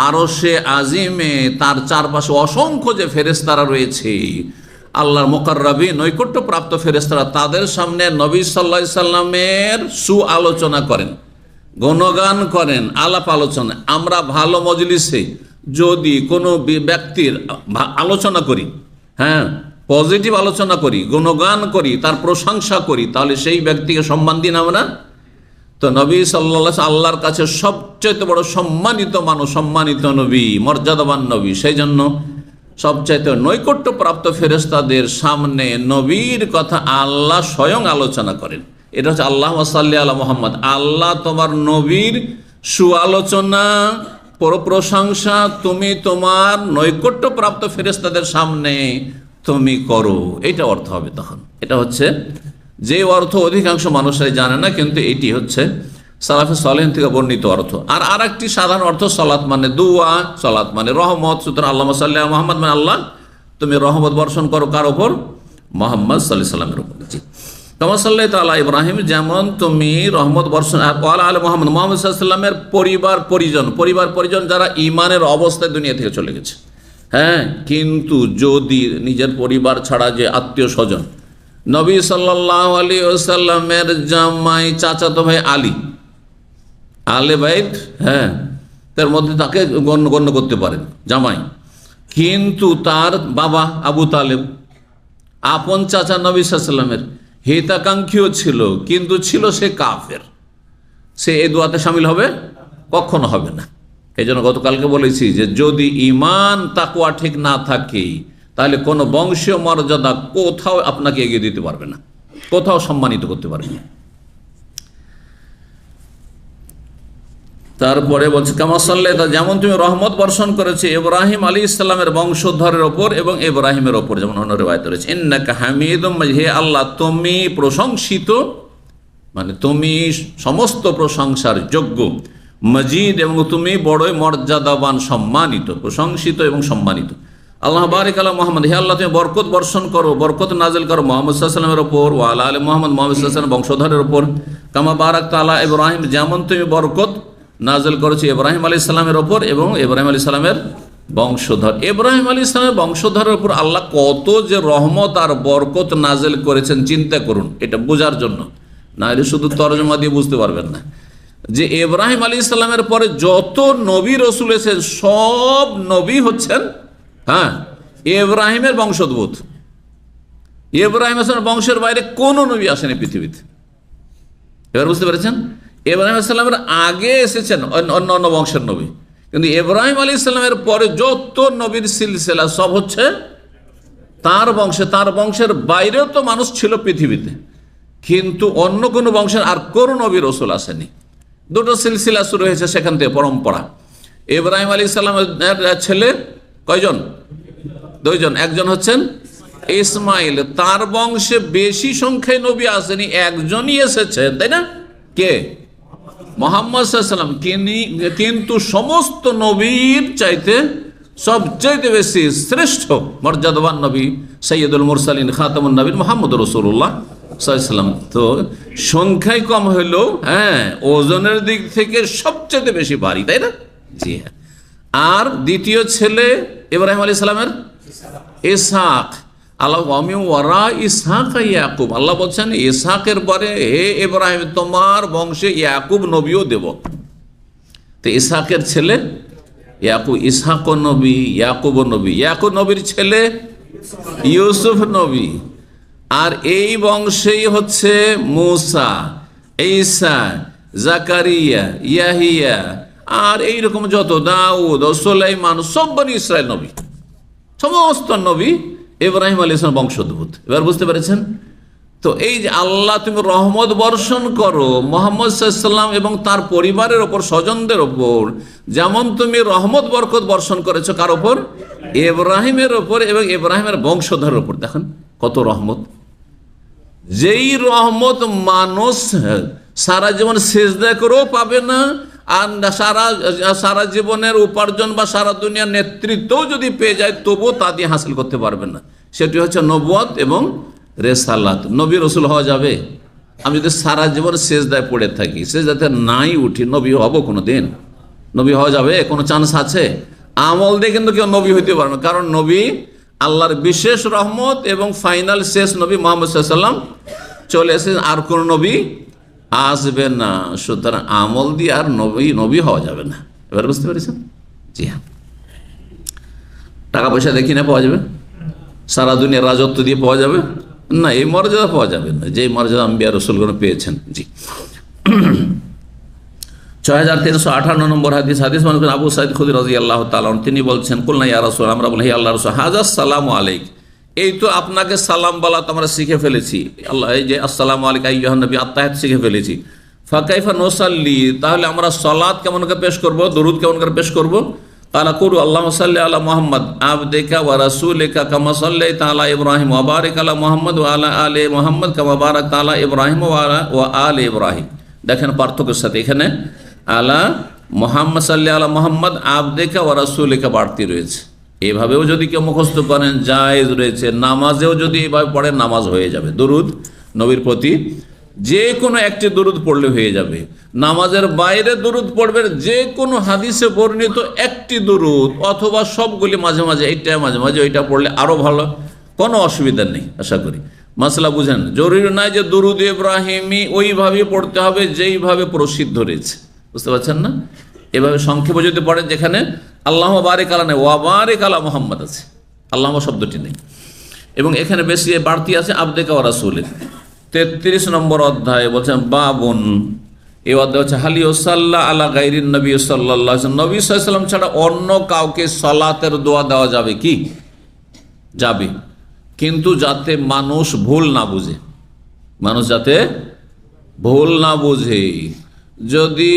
আরশে আজিমে, তার চারপাশে অসংখ্য যে ফেরেশতারা রয়েছে, আল্লাহর মুকাররাবিন, নৈকট্যপ্রাপ্ত ফেরেশতারা, তাদের সামনে নবী সাল্লাল্লাহু আলাইহি সাল্লামের সুআলোচনা করেন, গুণগান করেন, আলাপ আলোচনা। আমরা ভালো মজলিসে যদি কোনো ব্যক্তির আলোচনা করি, হ্যাঁ, পজিটিভ আলোচনা করি, গুণগান করি, তার প্রশংসা করি, তাহলে সেই ব্যক্তিকে সম্মান দিন আমরা। তো নবী সাল্লাল্লাহু আলাইহি ওয়াসাল্লাম আল্লাহর কাছে সবচাইতে বড় সম্মানিত মানুষ, সম্মানিত নবী, মর্যাদাবান নবী। সেই জন্য সবচাইতে নৈকট্যপ্রাপ্ত ফেরেশতাদের সামনে নবীর কথা আল্লাহ স্বয়ং আলোচনা করেন। এটা হচ্ছে আল্লাহুম্মা সাল্লি আলা মুহাম্মদ, আল্লাহ তোমার নবীর সুআলোচনা, প্রশংসা তুমি তোমার নৈকট্যপ্রাপ্ত ফেরেশতাদের সামনে তুমি করো। এইটা অর্থ হবে তখন। এটা হচ্ছে যে অর্থ অধিকাংশ মানুষরাই জানে না, কিন্তু এটি হচ্ছে সালাফে সালেহিন থেকে বর্ণিত অর্থ। আর আরেকটি সাধারণ অর্থ, সালাত মানে দুয়া, সালাত মানে রহমত। সুতরাং আল্লাহুম্মা সাল্লি আলা মুহাম্মদ মানে আল্লাহ তুমি রহমত বর্ষণ করো, কার ওপর? মুহাম্মদ সাল্লাল্লাহু আলাইহি সাল্লামের উপর। কামা সাল্লাইতা আলা ইব্রাহিম, যেমন তুমি রহমত বর্ষণ, ওয়া আলা মুহাম্মদ, মুহাম্মদ সাল্লাল্লাহু আলাইহি সাল্লামের পরিবার পরিজন যারা ঈমানের অবস্থায় দুনিয়া থেকে চলে গেছে। হ্যাঁ, কিন্তু যদি নিজের পরিবার ছাড়া যে আত্মীয় স্বজন, নবী সাল্লাল্লাহু আলাইহি ওয়াসাল্লামের জামাই চাচাতো ভাই আলী, আলে বাইত, হ্যাঁ, তার মধ্যে তাকে গণ্য করতে পারেন জামাই, কিন্তু তার বাবা আবু তালেব আপন চাচা নবী সাল্লাল্লাহু আলাইহি ওয়াসাল্লামের হিতাকাঙ্ক্ষীও ছিল, কিন্তু ছিল সে কাফের, সে এই দোয়াতে শামিল হবে? কখনো হবে না। এই জন্য গতকালকে বলেছি যে যদি ঈমান তাকওয়া ঠিক না থাকে, তাহলে কোনো বংশীয় মর্যাদা কোথাও আপনাকে এগিয়ে দিতে পারবে না। কোথাও সম্মানিত করতে পারেনি। তারপরে বলছে কামা সাল্লাইতা, যেমন তুমি রহমত বর্ষণ করেছে ইব্রাহিম আলাইহিস সালামের বংশধরের ওপর এবং ইব্রাহিমের ওপর, যেমন অন্য রিওয়ায়াতে রয়েছে ইন্নাকা হামিদুম মাজিদ, হে আল্লাহ তুমি প্রশংসিত, মানে তুমি সমস্ত প্রশংসার যোগ্য, মজিদ এবং তুমি বড়ই মর্যাদাবান, সম্মানিত, প্রশংসিত এবং সম্মানিত। আল্লাহ বারিক আলা মুহাম্মদ, হে আল্লাহ তুমি বরকত বর্ষণ করো, বরকত নাজিল করো মুহাম্মদ সাল্লাল্লাহু আলাইহি ওয়াসাল্লামের ওপর, ওয়া আলা আলি মুহাম্মদ, মুহাম্মদ সাল্লাল্লাহু আলাইহি ওয়াসাল্লাম বংশধরের ওপর, কামা বারাকতা আলা ইব্রাহিম, যেমন তুমি বরকত নাজিল করেছো ইব্রাহিম আলাইহিস সালামের ওপর এবং ইব্রাহিম আলাইহিস সালামের বংশধর। ইব্রাহিম আলাইহিস সালামের বংশধরের উপর আল্লাহ কত যে রহমত আর বরকত নাজিল করেছেন চিন্তা করুন, এটা বোঝার জন্য, না হলে শুধু তরজমা দিয়ে বুঝতে পারবেন না। যে ইব্রাহিম আলাইহিস সালামের পরে যত নবী রসুল এসেছেন সব নবী হচ্ছেন ইব্রাহিমের বংশোদ্ভূত। ইব্রাহিম আসলামের বংশের বাইরে কোনো নবী আসেনি পৃথিবীতে। এবার বুঝতে পেরেছেন? ইব্রাহিম আসলামের আগে এসেছেন অন্য অন্য বংশের নবী, কিন্তু ইব্রাহিম আলাইহিস সালামের পরে যত নবীর সিলসিলা সব হচ্ছে তার বংশে। তার বংশের বাইরেও তো মানুষ ছিল পৃথিবীতে, কিন্তু অন্য কোনো বংশের আর কোনো নবী রসুল আসেনি। দুটো সিলসিলা শুরু হয়েছে সেখান থেকে, পরম্পরা। ইব্রাহিম আলাইহিস সালামের ছেলে কয়জন? দুইজন। একজন হচ্ছেন ইসমাইল, তার বংশে বেশি সংখ্যায় নবী আসেনি, একজনই এসেছে, তাই না? কে? মুহাম্মদ সাল্লাল্লাহু আলাইহি ওয়াসাল্লাম। কিন্তু সমস্ত নবীর চাইতে সবচাইতে বেশি শ্রেষ্ঠ মর্যাদাবান নবী সৈয়দুল মুরসালিন খাতামুন নবীন মুহাম্মদ রাসূলুল্লাহ সাল্লাল্লাহু আলাইহি ওয়াসাল্লাম। তো সংখ্যায় কম হলেও ওজনের দিক থেকে সবচেয়ে বেশি ভারী, তাই না? জি হ্যাঁ। আর দ্বিতীয় ছেলে ইব্রাহিম আলাইহিস সালামের ইসহাক। আল্লাহ ওয়ারা ইসহাক ইয়াকুব, আল্লাহ বলছেন ইসহাকের পরে হে ইব্রাহিম তোমার বংশে ইয়াকুব নবীও দেব। তো ইসহাকের ছেলে ইয়াকুব, ইসহাক নবী, ইয়াকুব নবী। ইয়াকুব নবীর ছেলে ইউসুফ নবী। আর এই বংশেই হচ্ছে মুসা, ঈসা, জাকারিয়া, ইয়াহিয়া, আর এইরকম যত, দাউদ, সুলাইমান, সব বনি ইসরাইল নবী। সমস্ত নবী ইব্রাহিম আলাইহিস সালাম বংশোদ্ভূত। এবার বুঝতে পেরেছেন? তো এই যে আল্লাহ তুমি রহমত বর্ষণ করো মুহাম্মদ সাল্লাল্লাহু আলাইহি ওয়াসাল্লাম এবং তার পরিবারের ওপর, স্বজনদের ওপর, যেমন তুমি রহমত বরকত বর্ষণ করেছো কার ওপর? ইব্রাহিমের ওপর এবং ইব্রাহিমের বংশধরের ওপর। দেখেন কত রহমত। যেই রহমত মানুষ সারা জীবন সেজদা করেও পাবে না, আর সারা জীবনের উপার্জন বা সারা দুনিয়ার নেতৃত্বও যদি পেয়ে যায় তবুও তা দিয়ে হাসিল করতে পারবেন না। সেটি হচ্ছে নবুয়ত এবং রেসালাত। নবী রসুল হওয়া যাবে? আমি যদি সারা জীবন সেজদায় পড়ে থাকি, সেজদাতে নাই উঠি, নবী হব কোনো দিন? নবী হওয়া যাবে? কোনো চান্স আছে? আমল দিয়ে কিন্তু কেউ নবী হইতে পারবে না, কারণ নবী আল্লাহর বিশেষ রহমত এবং ফাইনাল শেষ নবী মুহাম্মদ সাল্লাল্লাহু আলাইহি ওয়াসাল্লাম চলে এসেছেন, আর কোনো নবী আসবে না। সুতরাং আমল দিয়ে আর নবী হওয়া যাবে না। এবার বুঝতে পেরেছেন? জি হ্যাঁ। টাকা পয়সা দেখি না পাওয়া যাবে, সারা দুনিয়ার রাজত্ব দিয়ে পাওয়া যাবে না, এই মর্যাদা পাওয়া যাবে না যে মর্যাদা আম্বিয়া রাসূলগণ পেয়েছেন। জি। 6358 নম্বর হাদিস। হাদিস মানে আবু সাঈদ খুদরি রাদিয়াল্লাহু তাআলা তিনি বলছেন, কুলনা ইয়া রাসূল, আমরা বলি হে আল্লাহর রাসূল, হাযা সালামু আলাইক, এই তো আপনাকে সালাম বলা তো আমরা শিখে ফেলেছি। আল্লাহ এই যে আসসালামু আলাইকা আইয়ুহান নবী, আত্তাহিয়াত শিখে ফেলেছি। ফাকাইফা নুসাল্লি, তাহলে আমরা সালাত কেমন করে পেশ করব, দরুদ কেমন করে পেশ করব? কালা কুরু আল্লাহুম্মা সাল্লি আলা মুহাম্মদ আবদিকা ওয়া রাসূলিকা কামা সাল্লাইতা আলা ইব্রাহিম ওয়া বারিক আলা মুহাম্মদ ওয়া আলা আলি মুহাম্মদ কামা বারাকতা আলা ইব্রাহিম ওয়া আলি ইব্রাহিম। দেখেন পার্থক্যের সাথে এখানে আলা মুহাম্মদ সাল্লি আলা মুহাম্মদ আবদিকা ওয়া রাসূলিকা বাড়তি রয়েছে। এভাবেও যদি কেউ মুখস্থ করেন জায়েজ রয়েছে। নামাজেও যদি এভাবে পড়েন নামাজ হয়ে যাবে। দরুদ নবীর প্রতি যে কোনো একটি দরুদ পড়লে হয়ে যাবে। নামাজের বাইরে দরুদ পড়বেন যে কোনো হাদিসে বর্ণিত একটি দরুদ অথবা সবগুলি, মাঝে মাঝে এইটা মাঝে মাঝে ওইটা পড়লে আরও ভালো, কোনো অসুবিধা নেই। আশা করি মাসলা বুঝেন। জরুরি নয় যে দরুদ ইব্রাহিমি ওইভাবে পড়তে হবে যেইভাবে প্রসিদ্ধ রয়েছে, বুঝতে পারছেন না? এভাবে সংক্ষেপে যদি পড়েন, যেখানে আল্লাহ বারিক আলা নেই, ওয়া বারিক আলা মুহাম্মদ আছে, আল্লাহ শব্দটি নেই, এবং এখানে বেশি বাড়তি আছে আবদিকা ওয়া রাসূলিক। 33 নম্বর অধ্যায় বলছেন বাবুন, এই অধ্যায় হচ্ছে হালি ওসাল্লা আলা গাইরিন নবী সাল্লাল্লাহু আলাইহি ওয়াসাল্লাম, নবী সাল্লাল্লাহু আলাইহি ওয়াসাল্লাম ছাড়া অন্য কাউকে সালাতের দোয়া দেওয়া যাবে কি? যাবে, কিন্তু যাতে মানুষ ভুল না বুঝে। মানুষ যাতে ভুল না বুঝে। যদি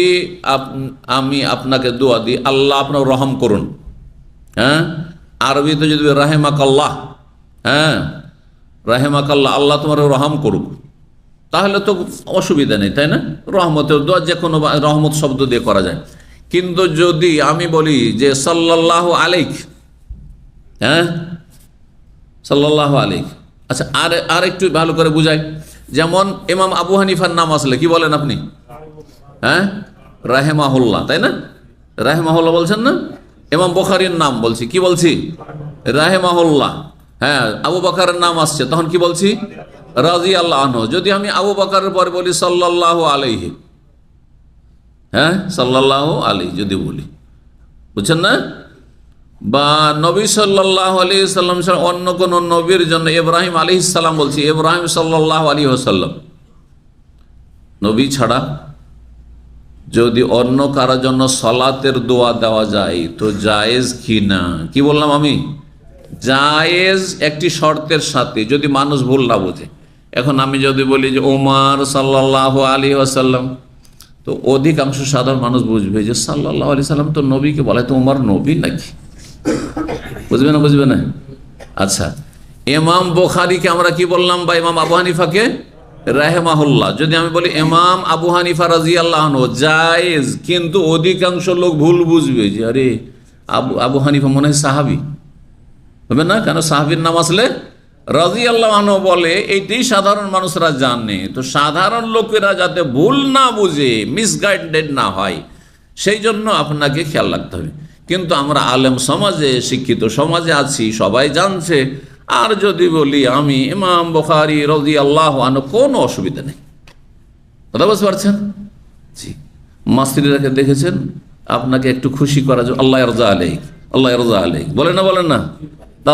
আমি আপনাকে দোয়া দিই আল্লাহ আপনার রহম করুন, হ্যাঁ, আরবিতে যদি রাহেমাকাল্লাহ, হ্যাঁ রাহেমাকাল্লাহ, আল্লাহ তোমার রহম করুক, তাহলে তো অসুবিধা নেই, তাই না? রহমতের দোয়া যে কোনো রহমত শব্দ দিয়ে করা যায়। কিন্তু যদি আমি বলি যে সাল্লাল্লাহু আলাইক, হ্যাঁ সাল্লাল্লাহু আলাইক, আচ্ছা আর একটু ভালো করে বুঝাই। যেমন ইমাম আবু হানিফার নাম আসলে কি বলেন আপনি? হ্যাঁ রাহেমাহুল্লাহ, তাই না? রাহেমাহুল্লাহ বলছেন না? ইমাম বুখারীর নাম বলছি, কি বলছি? রাহেমাহুল্লাহ। হ্যাঁ, আবু বকরের নাম আসছে, তখন কি বলছি? রাদিয়াল্লাহু আনহু। যদি আমি আবু বকরের পরে বলি সাল্লাল্লাহু আলাইহি, হ্যাঁ সাল্লাল্লাহু আলাইহি যদি বলি, বুঝছেন না? বা নবী সাল্লাল্লাহু আলাইহি সাল্লাম ছাড়া অন্য কোন নবীর জন্য ইব্রাহিম আলাইহিস সালাম বলছি, ইব্রাহিম সাল্লাল্লাহু আলাইহি ওয়াসাল্লাম, নবী ছাড়া যদি অন্য কারোর জন্য সালাতের দোয়া দেওয়া যায় তো জায়েজ কি না? কি বললাম আমি? জায়েজ, একটি শর্তের সাথে, যদি মানুষ ভুল না বোঝে। এখন আমি যদি বলি যে ওমর সাল্লাল্লাহু আলাইহি ওয়াসাল্লাম, তো অধিকাংশ সাধারণ মানুষ বুঝবে যে সাল্লাল্লাহু আলাইহি সাল্লাম তো নবীকে বলে, তো ওমর নবী নাকি? বুঝবে না? বুঝবে না? আচ্ছা, ইমাম বুখারীকে আমরা কি বললাম, বা ইমাম আবু হানিফাকে রাহেমাহুল্লাহ। যদি আমি বলি ইমাম আবু হানিফা রাদিয়াল্লাহু আনহু, জায়েজ, কিন্তু অধিকাংশ লোক ভুল বুঝবে যে আরে আবু হানিফা মনে হয় সাহাবী, হবে না? কেন সাহাবীর নাম আসলে রাদিয়াল্লাহু আনহু বলে, এইটাই সাধারণ মানুষরা জানে। তো সাধারণ লোকেরা যাতে ভুল না বুঝে, মিসগাইডেড না হয়, সেই জন্য আপনাকে খেয়াল রাখতে হবে। কিন্তু আমরা আলেম সমাজে, শিক্ষিত সমাজে আছি, সবাই জানছে। আর যদি বলি আমি ইমাম বুখারী রাদিয়াল্লাহু আনহু, কোনো অসুবিধা নেই। কথা বুঝতে পারছেন? জি, মাস্তিরাকে দেখেছেন, আপনাকে একটু খুশি করা যায়, আল্লাহ ইয়ারজা আলাইক, আল্লাহ ইয়ারজা আলাইক, বলেন না? বলেন না?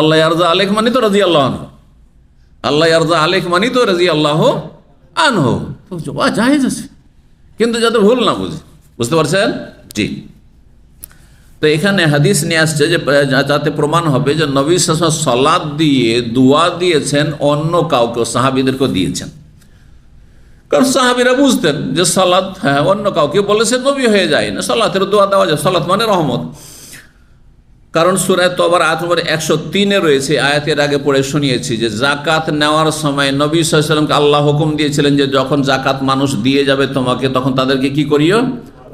আল্লাহ ইয়ারজা আলাইক মানে তো রাদিয়াল্লাহু আনহু, আল্লাহ ইয়ারজা আলাইক মানে তো রাদিয়াল্লাহু আনহু, জায়েজ আছে, কিন্তু যাতে ভুল না বুঝে। বুঝতে পারছেন? জি। তো এখানে হাদিস নিয়ে আসছে যে যাতে প্রমাণ হবে যে নবী সাল্লাল্লাহু আলাইহি ওয়াসাল্লাম সালাত দিয়ে দোয়া দিয়েছেন, অন্য কাউকে, সাহাবীদেরকে দিয়েছেন। কারণ সাহাবীরা বুঝতেন যে সালাত, হ্যাঁ অন্য কাউকে বলেছে নবী হয়ে যায় না, সালাতের দোয়া দেওয়া যায়, সালাত মানে রহমত। কারণ সূরা তওবার আয়াত নম্বর 103-এ রয়েছে, আয়াতের আগে পড়ে শুনিয়েছি যে জাকাত নেওয়ার সময় নবী সাল্লাল্লাহু আলাইহি ওয়াসাল্লামকে আল্লাহ হুকুম দিয়েছিলেন যে যখন জাকাত মানুষ দিয়ে যাবে তোমাকে, তখন তাদেরকে কি করিও?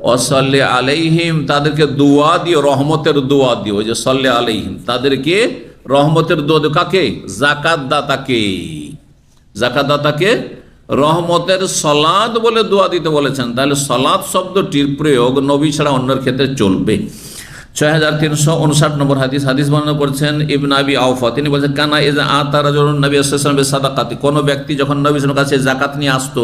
ওয়াসাল্লি আলাইহিম, তাদেরকে দোয়া দিও, রহমতের দোয়া দিও। যে সাল্লি আলাইহিম, তাদেরকে রহমতের দোয়া দিও। কাকে? জাকাত দাতাকে। জাকাত দাতাকে রহমতের সালাত বলে দোয়া দিতে বলেছেন। তাহলে সালাত শব্দটির প্রয়োগ নবী ছাড়া অন্যের ক্ষেত্রে চলবে। 6359 নম্বর হাদিস, হাদিস বর্ণনা করছেন ইবনে আবি আওফা। তিনি বলছেন কানা ইযা আতা রাজুলুন নবী সাল্লাল্লাহু আলাইহি ওয়াসাল্লাম বিসাদাকাতি, কোন ব্যক্তি যখন নবী সাল্লাল্লাহু আলাইহি ওয়াসাল্লামের কাছে যাকাত নিয়ে আসতো,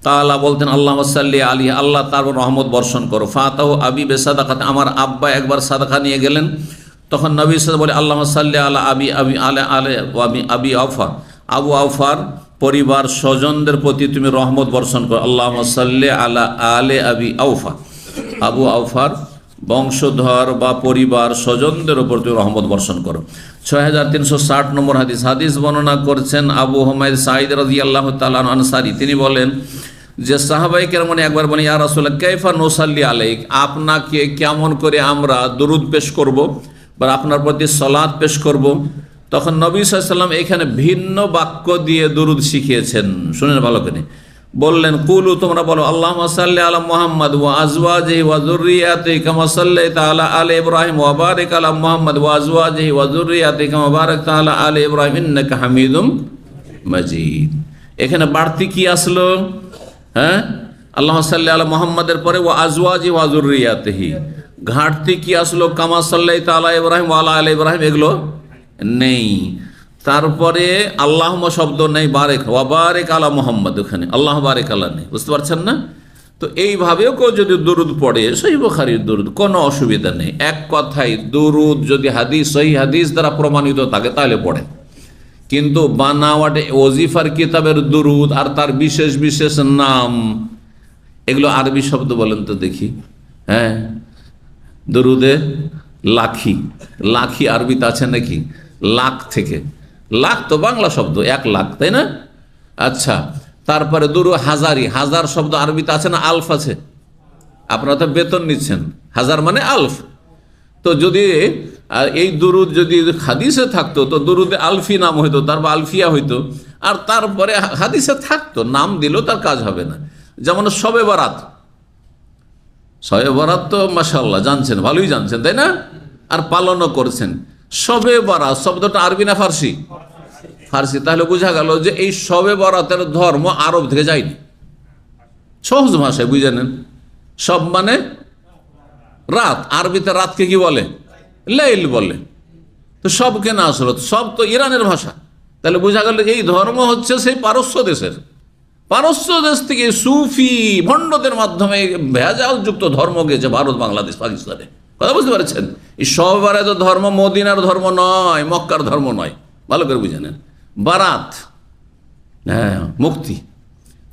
তাআলা বলতেন আল্লাহুম্মা সাল্লি আলাইহি, আল্লাহ তার রহমত বর্ষণ করো। ফাতাহু আবি বিসাদাকাতি, আমার আব্বা একবার সাদাকা নিয়ে গেলেন, তখন নবী সাল্লাল্লাহু আলাইহি ওয়াসাল্লাম বলে আল্লাহুম্মা সাল্লি আলা আবি আওফা, আবু আওফার পরিবার স্বজনদের প্রতি তুমি রহমত বর্ষণ করো। আল্লাহুম্মা সাল্লি আলা আলে আবি আওফা, আবু আওফার বংশধর বা পরিবার স্বজনদের উপর তুমি রহমত বর্ষণ করো। 6360 নম্বর হাদিস, হাদিস বর্ণনা করছেন আবু হুমায়দ সাঈদ রাদিয়াল্লাহু তাআলা আনসারী। তিনি বলেন যে সাহাবায়ে কেরাম একবার বলেন ইয়া রাসূলুল্লাহ কাইফা নুসাল্লি আলাইক, আপনাকে কেমন করে আমরা দরুদ পেশ করব বা আপনার প্রতি সালাত পেশ করব। তখন নবী সাল্লাল্লাহু আলাইহি ওয়াসাল্লাম এখানে ভিন্ন বাক্য দিয়ে দরুদ শিখিয়েছেন, শুনেন ভালো করে। বললেন কুলু, তোমরা বলো আল্লাহুম্মা সাল্লি আলা মুহাম্মাদ ওয়া আজওয়াজিহি ওয়া যুররিয়াতিহি কামা সাল্লাইতা আলা আলি ইব্রাহিম ওয়া বারিক আলা মুহাম্মাদ ওয়া আজওয়াজিহি ওয়া যুররিয়াতিহি কামা বারাকতা আলা আলি ইব্রাহিম ইন্নাকা হামিদুম মাজিদ। এখানে বাড়তি কি আসলো? হ্যাঁ, আল্লাহুম্মা সাল্লি আলা মুহাম্মাদের পরে ওয়া আজওয়াজিহি ওয়া যুররিয়াতিহি, ঘাটতি কি আসলো? কামা সাল্লাইতা আলা ইব্রাহিম ওয়া আলা আলি ইব্রাহিম, এগুলো নেই। তারপরে আল্লাহুম্মা শব্দ নেই, বারেক ওয়া বারেক আলা মুহাম্মাদ, ওখানে আল্লাহ বারেক আল্লাহ নেই। বুঝতে পারছেন না? তো এইভাবেও কেউ যদি দরুদ পড়ে, সহিহ বুখারীর দরুদ, কোনো অসুবিধা নেই। এক কথায় দরুদ যদি হাদিস, সহিহ হাদিস দ্বারা প্রমাণিত থাকে তাহলে পড়ে। কিন্তু বানাওয়াটে ওজিফার কিতাবের দরুদ আর তার বিশেষ বিশেষ নাম, এগুলো আরবি শব্দ বলেন তো দেখি। হ্যাঁ, দরুদে লাখি, লাখি আরবিতে আছে নাকি? লাখ থেকে, লাখ তো বাংলা শব্দ, 1 লাখ, তাই না? আচ্ছা, তারপরে দুরু হাজারি, হাজার শব্দ আরবিতে আছে না, আলফ আছে, আপনারা তো বেতন নিচ্ছেন, হাজার মানে আলফ। তো যদি এই দুরুদ যদি হাদিসে থাকতো তো দুরুদে আলফি নাম হইতো, তারপর আলফিয়া হইতো, আর তারপরে হাদিসে থাকতো, নাম দিলেও তার কাজ হবে না। যেমন শবে বরাত, শবে বরাত তো মাশাআল্লাহ জানছেন, ভালোই জানছেন তাই না, আর পালনও করছেন। শবে বরাত শব্দটা আরবি না ফার্সি? ফার্সি। তাহলে বোঝা গেল যে এই শবে বরাতের ধর্ম আরব থেকে যায়নি, সহজ ভাষায় বুঝে নেন। সব মানে রাত, আরবিতে রাতকে কি বলে? লাইল বলে। তো সবকে না আসলে, সব তো ইরানের ভাষা। তাহলে বোঝা গেল এই ধর্ম হচ্ছে সেই পারস্য দেশের, পারস্য দেশ থেকে সুফি ভণ্ডদের মাধ্যমে ভেজাল যুক্ত ধর্ম গেছে ভারত, বাংলাদেশ, পাকিস্তানে। কথা বুঝতে পারছেন? এই সব বারাত ধর্ম মদিনার ধর্ম নয়, মক্কার ধর্ম নয়, ভালো করে বুঝে নেন। বারাত, হ্যাঁ, মুক্তি।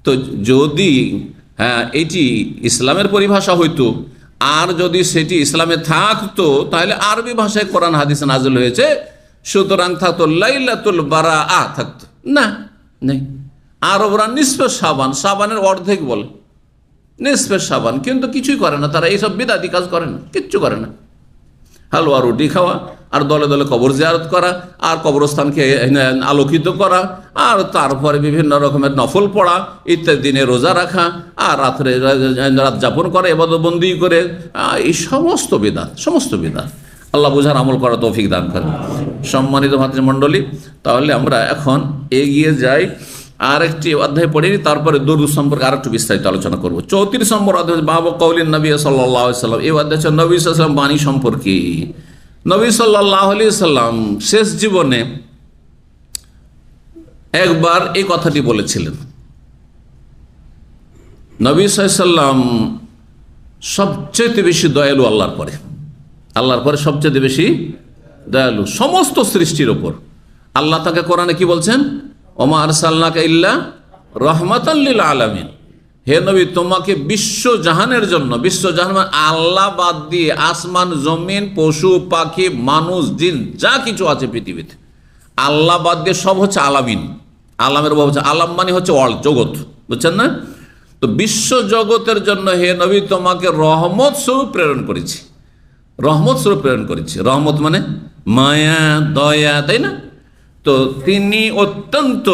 তো যদি এটি ইসলামের পরিভাষা হইতো, আর যদি সেটি ইসলামে থাকতো, তাহলে আরবি ভাষায় কোরআন হাদিস নাযিল হয়েছে, সুতরাং থাকতো লাইলাতুল বারাআ, থাকতো না, নেই। আরবরা নিসফে শাবান, শাবানের অর্ধেক বলে, নিসফে শাবান, কিন্তু কিছুই করে না তারা, এইসব বিদাতি কাজ করে না, কিচ্ছু করে না। হালুয়া রুটি খাওয়া, আর দলে দলে কবর জিয়ারত করা, আর কবরস্থানকে আলোকিত করা, আর তারপরে বিভিন্ন রকমের নফল পড়া ইত্যাদি, দিনে রোজা রাখা, আর রাত্রে রাত যাপন করা, ইবাদতবন্দি করে, এই সমস্ত বিদআত, সমস্ত বিদআত। আল্লাহ বুঝার আমল করা তৌফিক দান করেন। সম্মানিত ভাতৃমণ্ডলী, তাহলে আমরা এখন এগিয়ে যাই, আর একটি অধ্যায় পড়িনি, তারপরে দুরূদ সম্পর্কে আর একটু বিস্তারিত আলোচনা করবো। 34 নম্বর অধ্যায়, বাবু কওলিন নবী সাল্লাল্লাহু আলাইহি ওয়াসাল্লাম। এই অধ্যায় হচ্ছে নবী সাল্লাল্লাহু আলাইহি ওয়াসাল্লাম বাণী সম্পর্কে। নবী সাল্লাল্লাহু আলাইহি ওয়াসাল্লাম শেষ জীবনে একবার এই কথাটি বলেছিলেন। নবী সাল্লাল্লাহু আলাইহি ওয়াসাল্লাম সবচেয়ে বেশি দয়ালু আল্লাহর পরে, আল্লাহর পরে সবচেয়ে বেশি দয়ালু সমস্ত সৃষ্টির ওপর। আল্লাহ তাকে কোরআনে কি বলছেন? ওমা আরসালনাকা ইল্লা রাহমাতাল লিল আলামিন। হে নবী, তোমাকে বিশ্বজাহানের জন্য, বিশ্বজাহান আল্লাহ বাদ দিয়ে আসমান জমিন পশু পাখি মানুষ জিন যা কিছু আছে পৃথিবীতে, আল্লাহ বাদ দিয়ে সব হচ্ছে আলামিন। আলামের ভাব হচ্ছে, আলাম মানে হচ্ছে ওয়ার্ল্ড, জগৎ, বুঝছেন না? তো বিশ্ব জগতের জন্য হে নবী তোমাকে রহমত স্বরূপ প্রেরণ করেছি, রহমত স্বরূপ প্রেরণ করেছি। রহমত মানে মায়া, দয়া, তাই না? তো তিনি অত্যন্ত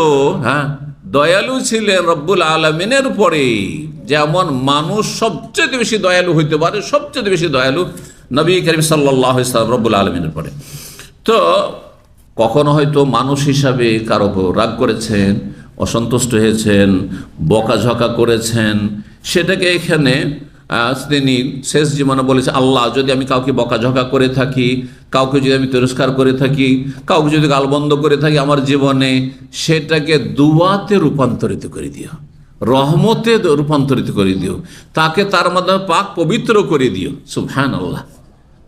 দয়ালু ছিলেন রব্বুল আলমিনের পরে। যেমন মানুষ সবচেয়ে বেশি দয়ালু হইতে পারে, সবচেয়ে বেশি দয়ালু নবী করিম সাল্লাল্লাহু আলাইহি ওয়াসাল্লাম রব্বুল আলমিনের পরে। তো কখনো হয়তো মানুষ হিসাবে কারো উপর রাগ করেছেন, অসন্তুষ্ট হয়েছেন, বকাঝকা করেছেন, সেটাকে এখানে তিনি শেষ জীবনে বলেছে, আল্লাহ যদি আমি কাউকে বকাঝকা করে থাকি, কাউকে যদি আমি তিরস্কার করে থাকি, কাউকে যদি গালবন্ধ করে থাকি আমার জীবনে, সেটাকে দুয়াতে রূপান্তরিত করে দিও, রহমতে রূপান্তরিত করে দিও, তাকে তার মাধ্যমে পাক পবিত্র করে দিও। সুবহানাল্লাহ,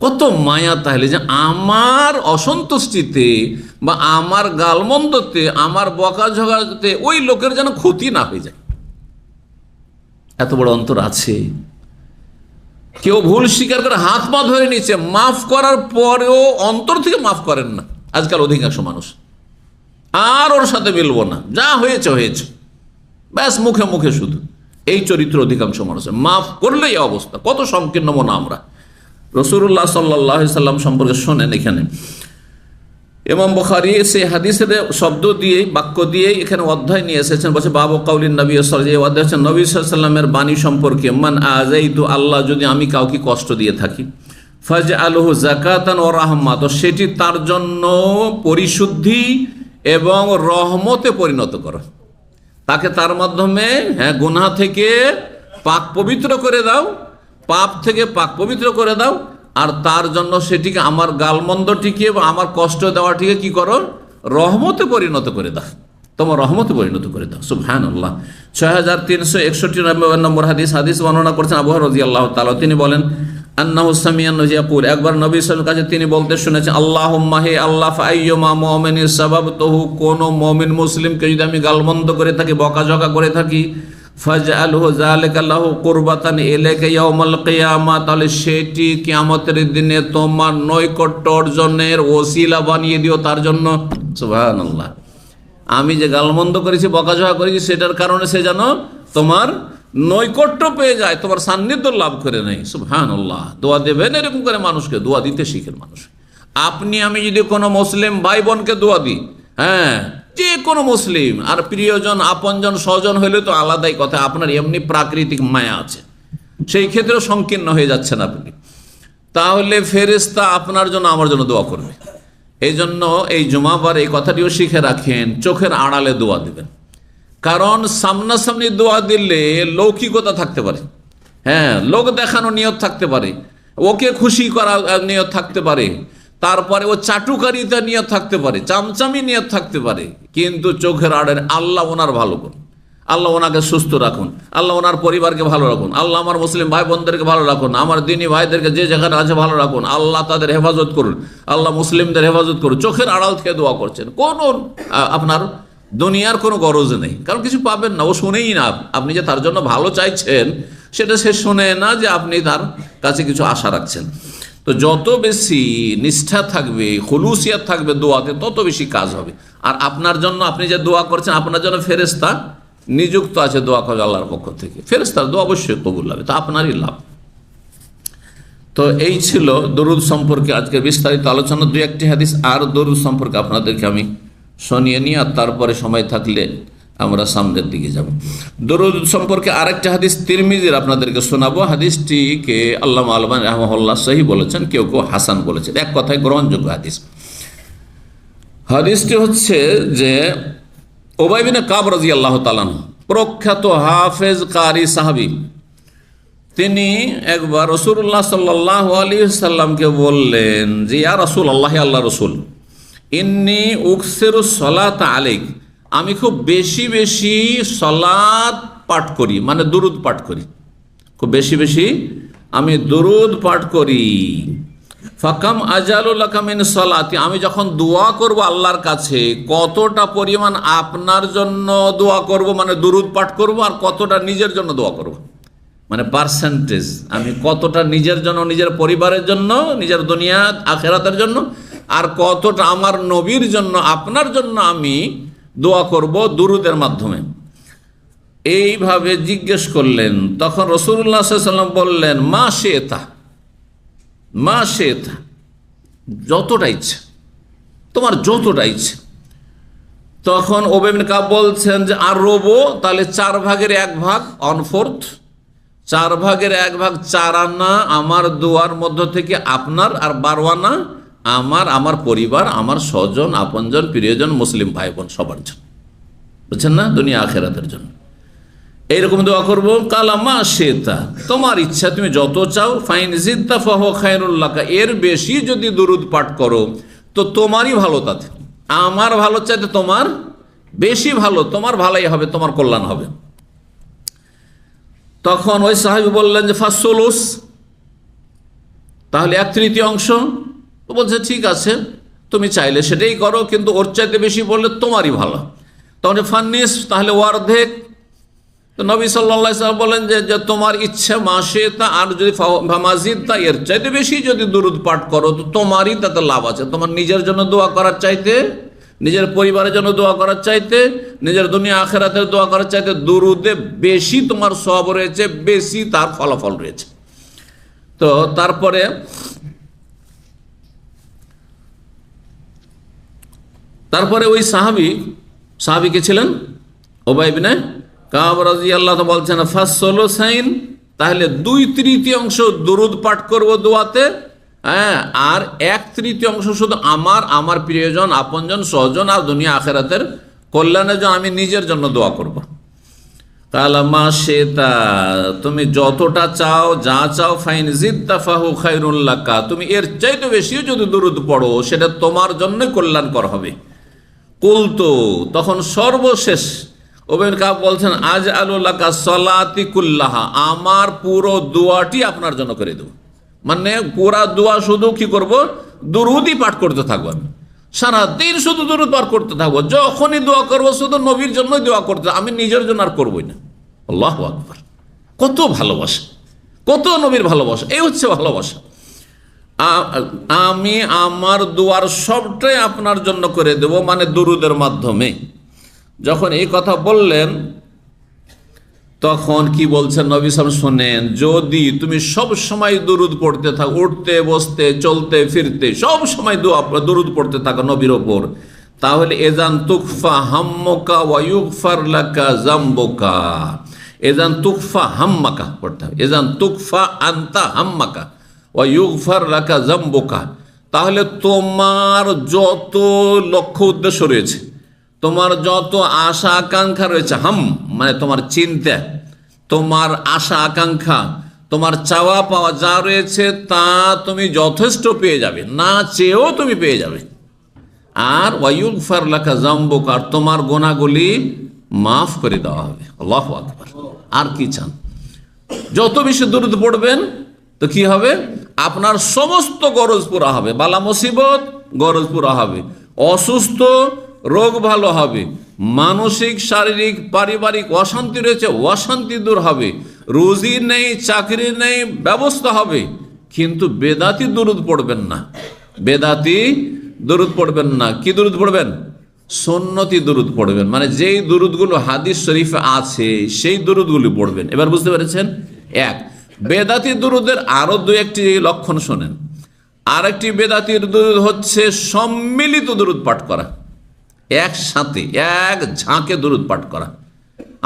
কত মায়া! তাহলে যে আমার অসন্তুষ্টিতে বা আমার গালমন্দতে, আমার বকাঝকাতে ওই লোকের যেন ক্ষতি না হয়ে যায়, এত বড় অন্তর আছে। কেউ ভুল স্বীকার করে হাত পা ধরে নিচ্ছে, মাফ করার পরেও অন্তর থেকে মাফ করেন না আজকাল অধিকাংশ মানুষ। আর ওর সাথে মিলবো না, যা হয়েছে হয়েছে, ব্যাস মুখে মুখে শুধু এই চরিত্র অধিকাংশ মানুষের। মাফ করলেই অবস্থা, কত সংকীর্ণ মনা আমরা। রাসূলুল্লাহ সাল্লাল্লাহু আলাইহি ওয়াসাল্লাম সম্পর্কে শোনেন, এখানে ইমাম বুখারী সেই হাদিসের শব্দ দিয়ে, বাক্য দিয়ে এখানে অধ্যায় নিয়ে এসেছেন। বলছে বাবু কাউলিন নবী সাল্লাল্লাহু আলাইহি ওয়াসাল্লাম, অধ্যায় হচ্ছে নবী সাল্লাল্লাহু আলাইহি ওয়াসাল্লামের বাণী সম্পর্কে। মান আযাইতু, আল্লাহ যদি আমি কাউকে কষ্ট দিয়ে থাকি, ফাজআলহু যাকাতান ওয়া রাহমা, তো সেটি তার জন্য পরিশুদ্ধি এবং রহমতে পরিণত করো, তাকে তার মাধ্যমে গুনাহ থেকে পাক পবিত্র করে দাও, পাপ থেকে পাক পবিত্র করে দাও, আর তার জন্য সেটিকে, আমার গালমন্দটিকে বা আমার কষ্ট দেওয়াটিকে কি করো? রহমতে পরিণত করে দাও, তোমার রহমতে পরিণত করে দাও। সুবহানাল্লাহ। 6361 নম্বর হাদিস বর্ণনা করছেন আবু হুরায়রা রাদিয়াল্লাহু তাআলা। তিনি বলেন, আন্নাহু সামিআন ইয়াকুল, একবার নবী সাল্লাল্লাহু আলাইহি ওয়াসাল্লামের কাছে তিনি বলতে শুনেছেন, আল্লাহুম্মা, হে আল্লাহ, ফাআইয়ুমা মুমিনিন সাবাবতুহু, কোন মুমিন মুসলিমকে যদি আমি গালমন্দ করে থাকি, বকাঝকা করে থাকি, ফাজআলহু যালিকা লাহু কুরবাতান ইলাইকা ইয়াউমাল কিয়ামা, তাহলে সেটি কিয়ামতের দিনে তোমার নৈকট্য অর্জনের ওসিলা বানিয়ে দিও তার জন্য। সুবহানাল্লাহ। আমি যে গালমন্দ করেছি, বকাঝকা করেছি, সেটার কারণে সে যেন তোমার নৈকট্য পেয়ে যায়, তোমার সান্নিধ্য লাভ করে নেই। সুবহানাল্লাহ। দোয়া দেবেন, এরকম করে মানুষকে দোয়া দিতে শিখেন মানুষ। আপনি আমি যদি কোনো মুসলিম ভাই বোনকে দোয়া দিই, হ্যাঁ, যে কোনো মুসলিম, আর প্রিয়জন আপনজন স্বজন হলে তো আলাদাই কথা, আপনার এমনি প্রাকৃতিক মায়া আছে, সেই ক্ষেত্রেও সংকীর্ণ হয়ে যাচ্ছেন আপনি, তাহলে ফেরেশতা আপনার জন্য আমার জন্য দোয়া করবে। এই জন্য এই জুমাবার এই কথাটিও শিখে রাখেন, চোখের আড়ালে দোয়া দিবেন। কারণ সামনাসামনি দোয়া দিলে লৌকিকতা থাকতে পারে, হ্যাঁ, লোক দেখানো নিয়ত থাকতে পারে, ওকে খুশি করা নিয়ত থাকতে পারে, তারপরে ও চাটুকারিতা নিয়ত থাকতে পারে, চামচামি নিয়ত থাকতে পারে, কিন্তু চোখের আড়ালে আল্লাহ ওনার ভালো করুন, আল্লাহ ওনাকে সুস্থ রাখুন, আল্লাহ ওনার পরিবারকে ভালো রাখুন, আল্লাহ আমার মুসলিম ভাই বোনদেরকে ভালো রাখুন, আমার দিনী ভাইদেরকে যে যেখানে আছে ভালো রাখুন, আল্লাহ তাদের হেফাজত করুন, আল্লাহ মুসলিমদের হেফাজত করুন। চোখের আড়াল থেকে দোয়া করছেন, কোনো আপনার দুনিয়ার কোনো গরজ নেই, কারণ কিছু পাবেন না, ও শুনেই না। আপনি যে তার জন্য ভালো চাইছেন সেটা সে শুনে না যে আপনি তার কাছে কিছু আশা রাখছেন। তো যত বেশি নিষ্ঠা থাকবে, খুলুসিয়াত থাকবে দোয়াতে, তত বেশি কাজ হবে। আর আপনার জন্য আপনি যে দোয়া করছেন, আপনার জন্য ফেরেশতা নিযুক্ত আছে দোয়া করে আল্লাহর পক্ষ থেকে, ফেরেশতার দোয়া অবশ্যই কবুল হবে, তো আপনারই লাভ। তো এই ছিল দরুদ সম্পর্কে আজকের বিস্তারিত আলোচনা। দুই একটি হাদিস আর দরুদ সম্পর্কে আপনাদেরকে আমি শুনিয়ে নিই, আর তারপরে সময় থাকলে আমরা সামনের দিকে যাব। দরুদ সম্পর্কে আরেকটা হাদিস তিরমিজির আপনাদেরকে শোনাবো। হাদিসটিকে আল্লামা আলবানী রাহমাহুল্লাহ সহিহ বলেছেন, কেউ কেউ হাসান বলেছেন, এক কথায় গ্রহণযোগ্য হাদিস। হাদিসটি হচ্ছে যে উবাই বিন কাব রাদিয়াল্লাহু তাআলা আনহু, প্রখ্যাত হাফেজ কারি সাহাবী, তিনি একবার রাসূলুল্লাহ সাল্লাল্লাহু আলাইহি সাল্লামকে বললেন যে ইয়া রাসূলুল্লাহ, আল্লাহ রাসূল, ইন্নী উকসিরুস সালাতা আলাইক, আমি খুব বেশি বেশি সালাত পাঠ করি, মানে দুরুদ পাঠ করি, খুব বেশি বেশি আমি দুরুদ পাঠ করি। ফাকাম আজালু লাকা মিন সালাতি, আমি যখন দোয়া করব আল্লাহর কাছে, কতটা পরিমাণ আপনার জন্য দোয়া করব, মানে দুরুদ পাঠ করব, আর কতটা নিজের জন্য দোয়া করব, মানে পার্সেন্টেজ, আমি কতটা নিজের জন্য, নিজের পরিবারের জন্য, নিজের দুনিয়া আখিরাতের জন্য, আর কতটা আমার নবীর জন্য, আপনার জন্য আমি দোয়া করব দুরুদের মাধ্যমে। এইভাবে জিজ্ঞেস করলেন। তখন রাসূলুল্লাহ সাল্লাল্লাহু আলাইহি ওয়াসাল্লাম বললেন, মা শিতা, মা শিতা, যতটা ইচ্ছে, তোমার যতটা ইচ্ছে। তখন উবাই বিন কাব বলছেন যে আর রবো, তাহলে 4 ভাগের 1 ভাগ, 1/4, 4 ভাগের 1 ভাগ, 4 আনা আমার দোয়ার মধ্য থেকে আপনার, আর 12 আনা আমার পরিবার, আমার স্বজন আপনজন প্রিয়জন মুসলিম ভাই বোন সবার জন্য, বুঝছেন না, দুনিয়া আখিরাতের জন্য। এইরকম দোয়া করব। কালামা শেতা, তোমার ইচ্ছা, তুমি যত চাও। ফাইন জিদ্দা ফাহুয়া খায়রুল লাকা, এর বেশি যদি দুরুদ পাঠ করো তো তোমারই ভালো, তাতে আমার ভালো চাইতে তোমার বেশি ভালো, তোমার ভালোই হবে, তোমার কল্যাণ হবে। তখন ওই সাহাবী বললেন যে ফাসুলুস, তাহলে 1/3 অংশ। বলছে ঠিক আছে, তুমি চাইলে সেটাই করো, কিন্তু ওর চাইতে বেশি বললে তোমারই ভালো। তখন ফান্নিস, তাহলে অর্ধেক। তো নবী সাল্লাল্লাহু আলাইহি ওয়াসাল্লাম বলেন যে তোমার ইচ্ছা মাসিতা, আর যদি ফামাজিদতা, এর চাইতে বেশি যদি দুরুদ পাঠ করো তো তোমারই তাতে লাভ আছে। তোমার নিজের জন্য দোয়া করার চাইতে, নিজের পরিবারের জন্য দোয়া করার চাইতে, নিজের দুনিয়া আখিরাতের দোয়া করার চাইতে দুরুদে বেশি তোমার সওয়াব রয়েছে, বেশি তার ফলাফল রয়েছে। তো তারপরে ওই সাহাবী কে ছিলেন? উবাই বিন কাব রাদিয়াল্লাহু তাআলা বলছেন ফাসসুলুসাইন, তাহলে 2/3 দুরুদ পাঠ করব দোয়াতে, হ্যাঁ, আর 1/3 শুধু আমার প্রিয়জন আপনজন স্বজন আর দুনিয়া আখিরাতের কল্যাণের জন্য আমি নিজের জন্য দোয়া করব। কালামা শেতা, তুমি যতটা চাও, যা চাও। ফাইন জিদ্দা ফাহু খায়রুল লাকা, তুমি এর চাইতে বেশি যদি দুরুদ পড়ো সেটা তোমার জন্য কল্যাণকর হবে। কুলতু, তখন সর্বশেষ উবাই বিন কাব বলছেন আজআলু লাকা সালাতি কুল্লাহা, আমার পুরো দোয়াটি আপনার জন্য করে দেব, মানে পুরা দোয়া শুধু কি করব, দুরুদই পাঠ করতে থাকবো, আমি সারাদিন শুধু দুরুদ পাঠ করতে থাকবো, যখনই দোয়া করবো শুধু নবীর জন্যই দোয়া করতে, আমি নিজের জন্য আর করবোই না। আল্লাহু আকবার, কত ভালোবাসা, কত নবীর ভালোবাসা, এই হচ্ছে ভালোবাসা। আমি আমার দোয়ার সবটাই আপনার জন্য করে দেব, মানে দুরুদের মাধ্যমে। যখন এই কথা বললেন তখন কি বলছেন নবী সাল্লাল্লাহু আলাইহি ওয়াসাল্লাম, শোনেন, যদি তুমি সব সময় দুরূদ পড়তে থাকো, উঠতে বসতে চলতে ফিরতে সব সময় দুরূদ পড়তে থাকো নবীর ওপর, তাহলে এজান তুকফা হাম্মুকা ওয়া ইউগফার লাকা যামবুকা। এজান তুকফা হাম্মাকা পড়তে হবে, এজান তুকফা আনতা হাম্মাকা ওয়া ইউগফার লাকা যামবুকা। তাহলে তোমার যত লক্ষ্য উদ্দেশ্য রয়েছে, তোমার যত আশা আকাঙ্ক্ষা রয়েছে, হাম মানে তোমার চিন্তা, তোমার আশা আকাঙ্ক্ষা, তোমার চাওয়া পাওয়া যা রয়েছে তা তুমি যথেষ্ট পেয়ে যাবে, না চেয়েও তুমি পেয়ে যাবে। আর ওয়ায়ুগফার লাকা যামবুকা, আর তোমার গুনাহগুলি মাফ করে দেওয়া হবে। আল্লাহু আকবার। আর কি চান? যত বেশি দুরূদ পড়বেন তো কি হবে? আপনার সমস্ত গরজ পুরা হবে, বালা মুসিবত গরজ পুরা হবে, অসুস্থ রোগ ভালো হবে, মানসিক শারীরিক পারিবারিক অশান্তি রয়েছে অশান্তি দূর হবে, রুজি নেই চাকরি নেই ব্যবস্থা হবে। কিন্তু বেদাতি দুরূদ পড়বেন না, বেদাতি দুরূদ পড়বেন না। কি দুরূদ পড়বেন? সুন্নতি দুরূদ পড়বেন, মানে যেই দুরূদগুলো হাদিস শরীফে আছে সেই দুরূদগুলো পড়বেন। এবার বুঝতে পেরেছেন? এক, বেদাতি দুরূদের আরো দু একটি লক্ষণ শোনেন। আরেকটি বেদাতির দুরূদ হচ্ছে সম্মিলিত দুরূদ পাঠ করা, একসাথে এক ঝাঁকে দুরূদ পাঠ করা।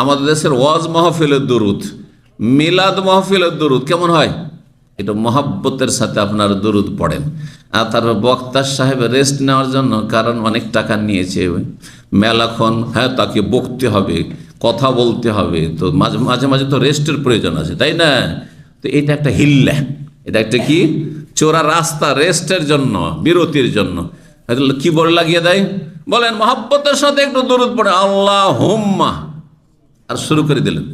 আমাদের দেশের ওয়াজ মাহফিলের দুরূদ, মিলাদ মাহফিলের দুরূদ কেমন হয়? এটা মহাব্বতের সাথে আপনার দুরূদ পড়েন। আর তারপর বক্তা সাহেব রেস্ট নেওয়ার জন্য, কারণ অনেক টাকা নিয়েছে মেলাক্ষণ, হ্যাঁ তাকে বকতে হবে, কথা বলতে হবে, তো মাঝে মাঝে তো রেস্টের প্রয়োজন আছে, তাই না? তো এটা একটা হিল্লা, এটা একটা কি চোরা রাস্তা, রেস্টের জন্য, বিরতির জন্য। কি বলে লাগিয়ে দেয়? বলেন মহাব্বতের সাথে একটু দুরূদ পড়ে আল্লাহুম্মা, আর শুরু করে দিলেন।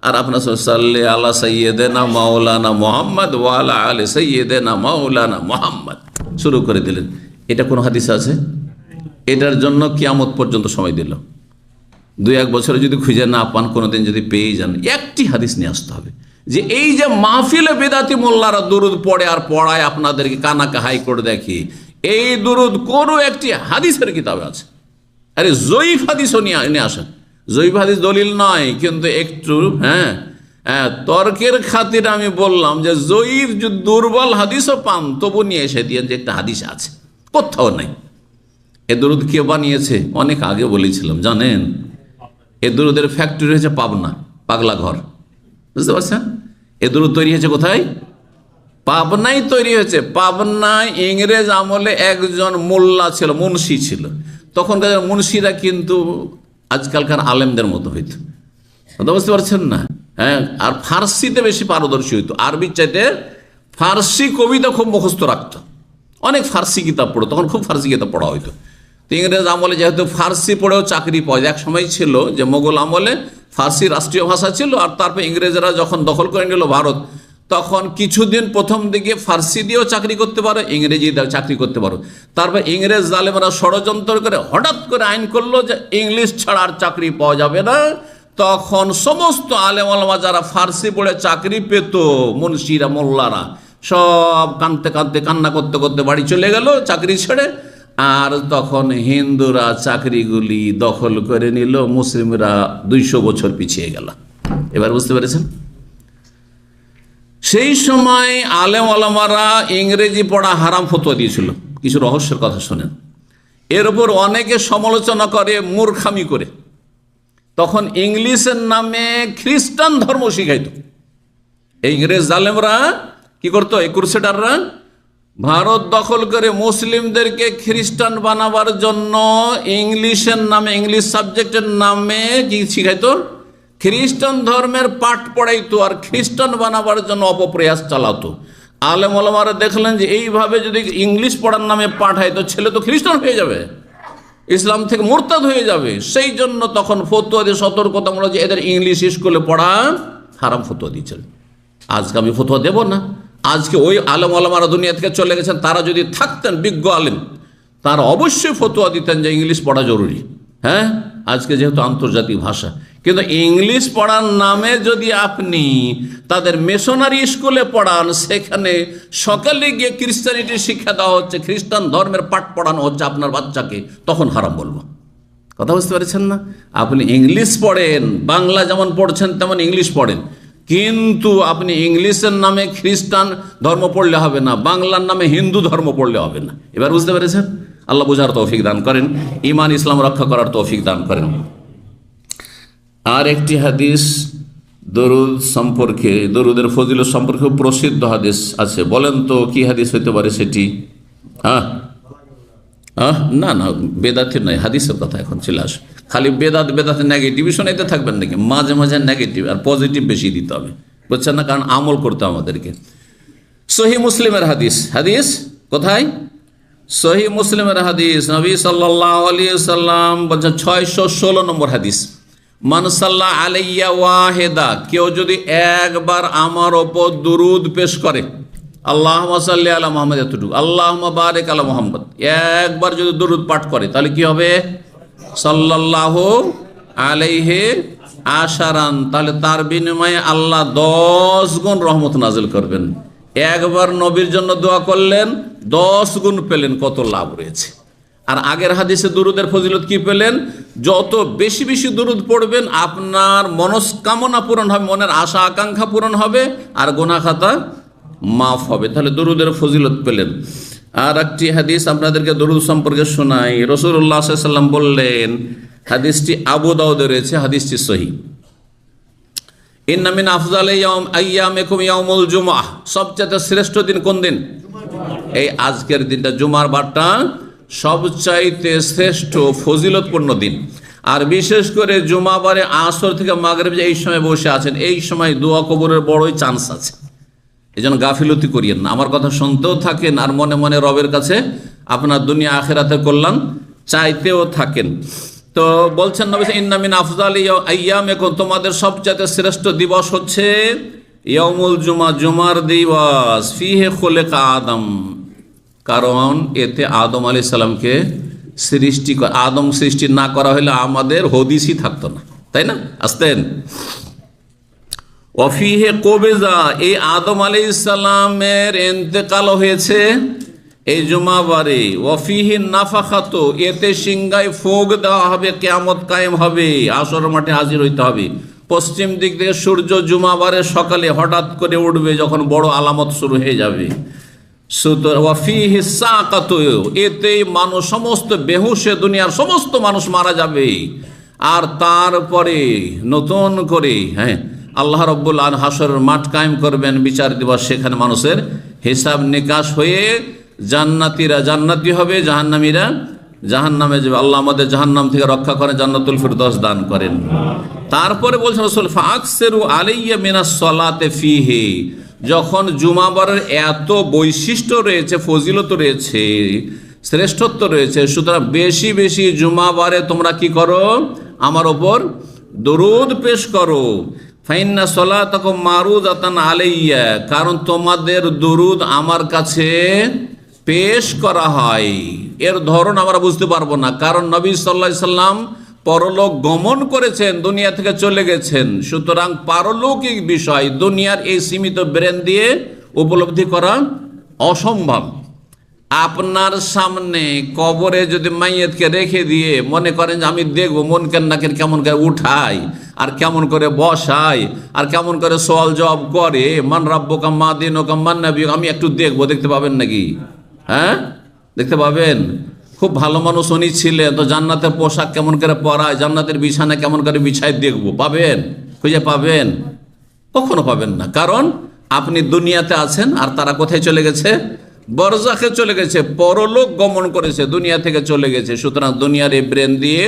আর আপনার সাল্লি আলা সাইয়্যিদিনা মাওলানা মুহাম্মদ ওয়া আলা আলি সাইয়্যিদিনা মাওলানা মুহাম্মদ শুরু করে দিলেন। এটা কোন হাদিসে আছে? এটার জন্য কিয়ামত পর্যন্ত সময় দিল। 2-1 বছরে যদি খুঁজে না পান, কোনোদিন যদি পেয়ে যান, একটি হাদিস নিয়ে আসতে হবে যে এই যে মাহফিলে বেদাতি মোল্লারা দুরূদ পড়ে আর পড়ায় আপনাদেরকে কানাকা হাইকোর্ট দেখি, এই দুরূদ কোনো একটি হাদিসের কিতাবে আছে? আরে জয়ীফ হাদিসও নিয়ে আসেন, জয়ীফ হাদিস দলিল নয়, কিন্তু একটু তর্কের খাতিরে আমি বললাম যে জয়ীফ যে দুর্বল হাদিসও পান, তবু নিয়ে এসে দিয়ে যে একটা হাদিস আছে, কোথাও নাই। এ দুরূদ কে বানিয়েছে? অনেক আগে বলেছিলাম, জানেন? এ দুরূদের ফ্যাক্টরি হয়েছে পাবনা, পাগলা ঘর, বুঝতে পারছেন? এ দুরূদ তৈরি হয়েছে কোথায়? পাবনায় তৈরি হয়েছে। পাবনায় ইংরেজ আমলে একজন মোল্লা ছিল, মুন্সি ছিল। তখনকার মুন্সিরা কিন্তু আজকালকার আলেমদের মতো হইতো, বুঝতে পারছেন না? হ্যাঁ, আর ফার্সিতে বেশি পারদর্শী হইতো, আরবির চাইতে ফার্সি কবিতা খুব মুখস্থ রাখতো, অনেক ফার্সি কিতাব পড়তো, তখন খুব ফার্সি কিতাব পড়া হইতো। তো ইংরেজ আমলে যেহেতু ফার্সি পড়েও চাকরি পাওয়া যায়, এক সময় ছিল যে মোগল আমলে ফার্সি রাষ্ট্রীয় ভাষা ছিল, আর তারপর ইংরেজরা যখন দখল করে নিল ভারত, তখন কিছুদিন প্রথম দিকে ফার্সি দিয়েও চাকরি করতে পারো, ইংরেজি দিয়েও চাকরি করতে পারো। তারপর ইংরেজ জালেমরা ষড়যন্ত্র করে হঠাৎ করে আইন করলো যে ইংলিশ ছাড়া আর চাকরি পাওয়া যাবে না। তখন সমস্ত আলেম ওলামা যারা ফার্সি পড়ে চাকরি পেত, মুন্সিরা মোল্লারা সব কাঁদতে কাঁদতে কান্না করতে করতে বাড়ি চলে গেল চাকরি ছেড়ে। আর তখন হিন্দুরা চাকরিগুলি দখল করে নিল, মুসলিমরা 200 বছর পিছিয়ে গেল। এবার বুঝতে পেরেছেন? সেই সময় আলেম ওলামারা ইংরেজি পড়া হারাম ফতোয়া দিয়েছিল। কিছু রহস্যের কথা শোনেন। এর উপর অনেকে সমালোচনা করে মূর্খামি করে। তখন ইংলিশের নামে খ্রিস্টান ধর্ম শিখাইত। ইংরেজ জালেমরা কি করতো? এই ক্রুসেডাররা ভারত দখল করে মুসলিমদেরকে খ্রিস্টান বানাবার জন্য ইংলিশের নামে, ইংলিশ সাবজেক্টের নামে কি শিখাইতো? খ্রিস্টান ধর্মের পাঠ পড়াইতো, আর খ্রিস্টান বানাবার জন্য অপপ্রয়াস চালাতো। আলেম ওলামারা দেখলেন যে এইভাবে যদি ইংলিশ পড়ার নামে পাঠায় তো ছেলে তো খ্রিস্টান হয়ে যাবে, ইসলাম থেকে মুরতাদ হয়ে যাবে। সেই জন্য তখন ফতোয়া দিয়ে সতর্কতামূলক যে এদের ইংলিশ স্কুলে পড়া হারাম ফতোয়া দিয়েছিলেন। আজকে আমি ফতোয়া দেব না। আজকে ওই আলেম ওলামারা দুনিয়া থেকে চলে গেছেন, তারা যদি থাকতেন বিজ্ঞ আলেম, তারা অবশ্যই ফতোয়া দিতেন যে ইংলিশ পড়া জরুরি। হ্যাঁ, আজকে যেহেতু আন্তর্জাতিক ভাষা, কিন্তু ইংলিশ পড়ার নামে যদি আপনি তাদের মিশনারি স্কুলে পড়ান, সেখানে সকালে গিয়ে খ্রিস্টানিটির শিক্ষা দেওয়া হচ্ছে, খ্রিস্টান ধর্মের পাঠ পড়ানো হচ্ছে আপনার বাচ্চাকে, তখন হারাম বলবো। কথা বুঝতে পারছেন না? আপনি ইংলিশ পড়েন, বাংলা যেমন পড়ছেন তেমন ইংলিশ পড়েন, কিন্তু আপনি ইংলিশের নামে খ্রিস্টান ধর্ম পড়লে হবে না, বাংলার নামে হিন্দু ধর্ম পড়লে হবে না। এবার বুঝতে পেরেছেন? আল্লাহ বোঝার তৌফিক দান করেন, ঈমান ইসলাম রক্ষা করার তৌফিক দান করেন। আর একটি হাদিস দরুদ সম্পর্কে, দরুদের ফজিলত সম্পর্কে প্রসিদ্ধ হাদিস আছে। বলেন তো কি হাদিস হইতে পারে সেটি? না না, বেদাতের নয়, হাদিসের কথা এখন চলে আসে। খালি বেদাতে নেগেটিভ শোনাইতে থাকবেন নাকি? মাঝে মাঝে নেগেটিভ আর পজিটিভ বেশি দিতে হবে, বুঝছেন না? কারণ আমল করতে আমাদেরকে। সহিহ মুসলিমের হাদিস, হাদিস কোথায়? সহিহ মুসলিমের হাদিস। নবী সাল্লাল্লাহু আলাইহি সাল্লাম বলছেন, 616 নম্বর হাদিস, মান সাল্লা আলাইয়া ওয়াহিদা, কেউ যদি একবার আমার ওপর দুরুদ পেশ করে, আল্লাহুম্মা সাল্লি আলা মুহাম্মদ, এতটুকু, আল্লাহুম্মা বারিক আলা মুহাম্মদ, একবার যদি দুরুদ পাঠ করে, তাহলে কি হবে? সাল্লাল্লাহু আলাইহি আশারান, তাহলে তার বিনিময়ে আল্লাহ 10 গুণ রহমত নাজিল করবেন। একবার নবীর জন্য দোয়া করলেন, 10 গুণ পেলেন, কত লাভ রয়েছে। আর আগের হাদিসে দুরুদের ফজিলত কি পেলেন? যত বেশি বেশি দুরুদ পড়বেন, আপনার মনস্কামনা পূরণ হবে, মনের আশা আকাঙ্ক্ষা পূরণ হবে, আর গুনাহ খাতা মাফ হবে। তাহলে দুরুদের ফজিলত পেলেন। আর একটি হাদিস আপনাদেরকে দুরুদ সম্পর্কে শোনাই। রাসূলুল্লাহ সাল্লাল্লাহু আলাইহি ওয়াসাল্লাম বললেন, হাদিসটি আবু দাউদে রয়েছে, হাদিসটি সহিহ, ইন্না মিন আফজালি আইয়ামিকুম ইয়াউমুল জুমআহ, সবচেয়ে শ্রেষ্ঠ দিন কোন দিন? এই আজকের দিনটা, জুমার বারটা সবচাইতে শ্রেষ্ঠ ফজিলতপূর্ণ দিন। আর বিশেষ করে জুমাবারে আসর থেকে মাগরিব এই সময় বসে আছেন, এই সময় দোয়া কবুলের বড়ই চান্স আছে। এই জন্য গাফিলতি করিয়েন না, আমার কথা শুনতেও থাকেন আর মনে মনে রবের কাছে আপনার দুনিয়া আখিরাতের কল্যাণ চাইতেও থাকেন। তো বলছেন নবী, ইন্না মিন আফজালি আইয়ামিকুম, তোমাদের সবচেয়ে শ্রেষ্ঠ দিবস হচ্ছে ইয়াউমুল জুমা, জুমার দিবস, ফিহে খুলিকা আদম, কারণ এতে আদম আলাইহিস সালামকে সৃষ্টি, আদম সৃষ্টি না করা হলে আমাদের হদিসই থাকতো না, তাই না? আসতেন। ওয়াফিহে কবেজা, এই আদম আলাইহিস সালামের ইন্তেকাল হয়েছে এই জুমাবারে। ওয়াফিহি নাফাখাত, এতে সিংহায় ফোগ দেওয়া হবে, কিয়ামত কায়েম হবে, আসর মাঠে হাজির হইতে হবে। পশ্চিম দিক থেকে সূর্য জুমাবারে সকালে হঠাৎ করে উঠবে, যখন বড় আলামত শুরু হয়ে যাবে। ওয়াফিহি সাকাত, এতেই মানুষ সমস্ত বেহুশে দুনিয়ার সমস্ত মানুষ মারা যাবে। আর তারপরে নতুন করে আল্লাহ রাব্বুল আলামিন হাসরের মাঠ কায়েম করবেন, বিচার দিবস, সেখানে মানুষের হিসাব নিকাশ হয়ে জান্নাতীরা জান্নাতি হবে, জাহান্নামীরা জাহান্নামে যাবে। আল্লাহ আমাদের জাহান্নাম থেকে রক্ষা করেন, জান্নাতুল ফিরদৌস দান করেন। তারপরে বলছেন রাসূল, ফাকসিরু আলাইয়া মিনাস সালাতি ফিহি, যখন জুমাবারের এত বৈশিষ্ট্য রয়েছে, ফজিলত রয়েছে, শ্রেষ্ঠত্ব রয়েছে, সুতরাং বেশি বেশি জুমাবারে তোমরা কি করো? আমার ওপর দরুদ পেশ করো। ফাইন্না সালাতাকুম মারুদাতান আলাইয়া, কারণ তোমাদের দরুদ আমার কাছে পেশ করা হয়। এর ধরন আমরা বুঝতে পারবো না, কারণ নবী সাল্লাল্লাহু আলাইহি সাল্লাম পরলোক গমন করেছেন, দুনিয়া থেকে চলে গেছেন। সুতরাং পারলৌকিক বিষয় দুনিয়ার এই সীমিত ব্রেন দিয়ে উপলব্ধি করা অসম্ভব। আপনার সামনে কবরে যদি মাইয়তকে রেখে দিয়ে মনে করেন যে আমি দেখবো মনকে নাকের কেমন করে উঠাই, আর কেমন করে বসাই, আর কেমন করে সওয়াল জবাব করে, মান রাব্বুকা মা দীনুকা মান নাবিয়ুকা, আমি একটু দেখবো, দেখতে পাবেন নাকি? দেখতে পাবেন? খুব ভালো মানুষ উনি ছিলেন, তো জান্নাতের পোশাক কেমন করে পরায়, জান্নাতের বিছানা কেমন করে বিছায় দেখবো, পাবেন? খুঁজে পাবেন? কখনো পাবেন না, কারণ আপনি দুনিয়াতে আছেন আর তারা কোথায় চলে গেছে? বরজাখে চলে গেছে, পরলোক গমন করেছে, দুনিয়া থেকে চলে গেছে। সুতরাং দুনিয়ার এই ব্রেন দিয়ে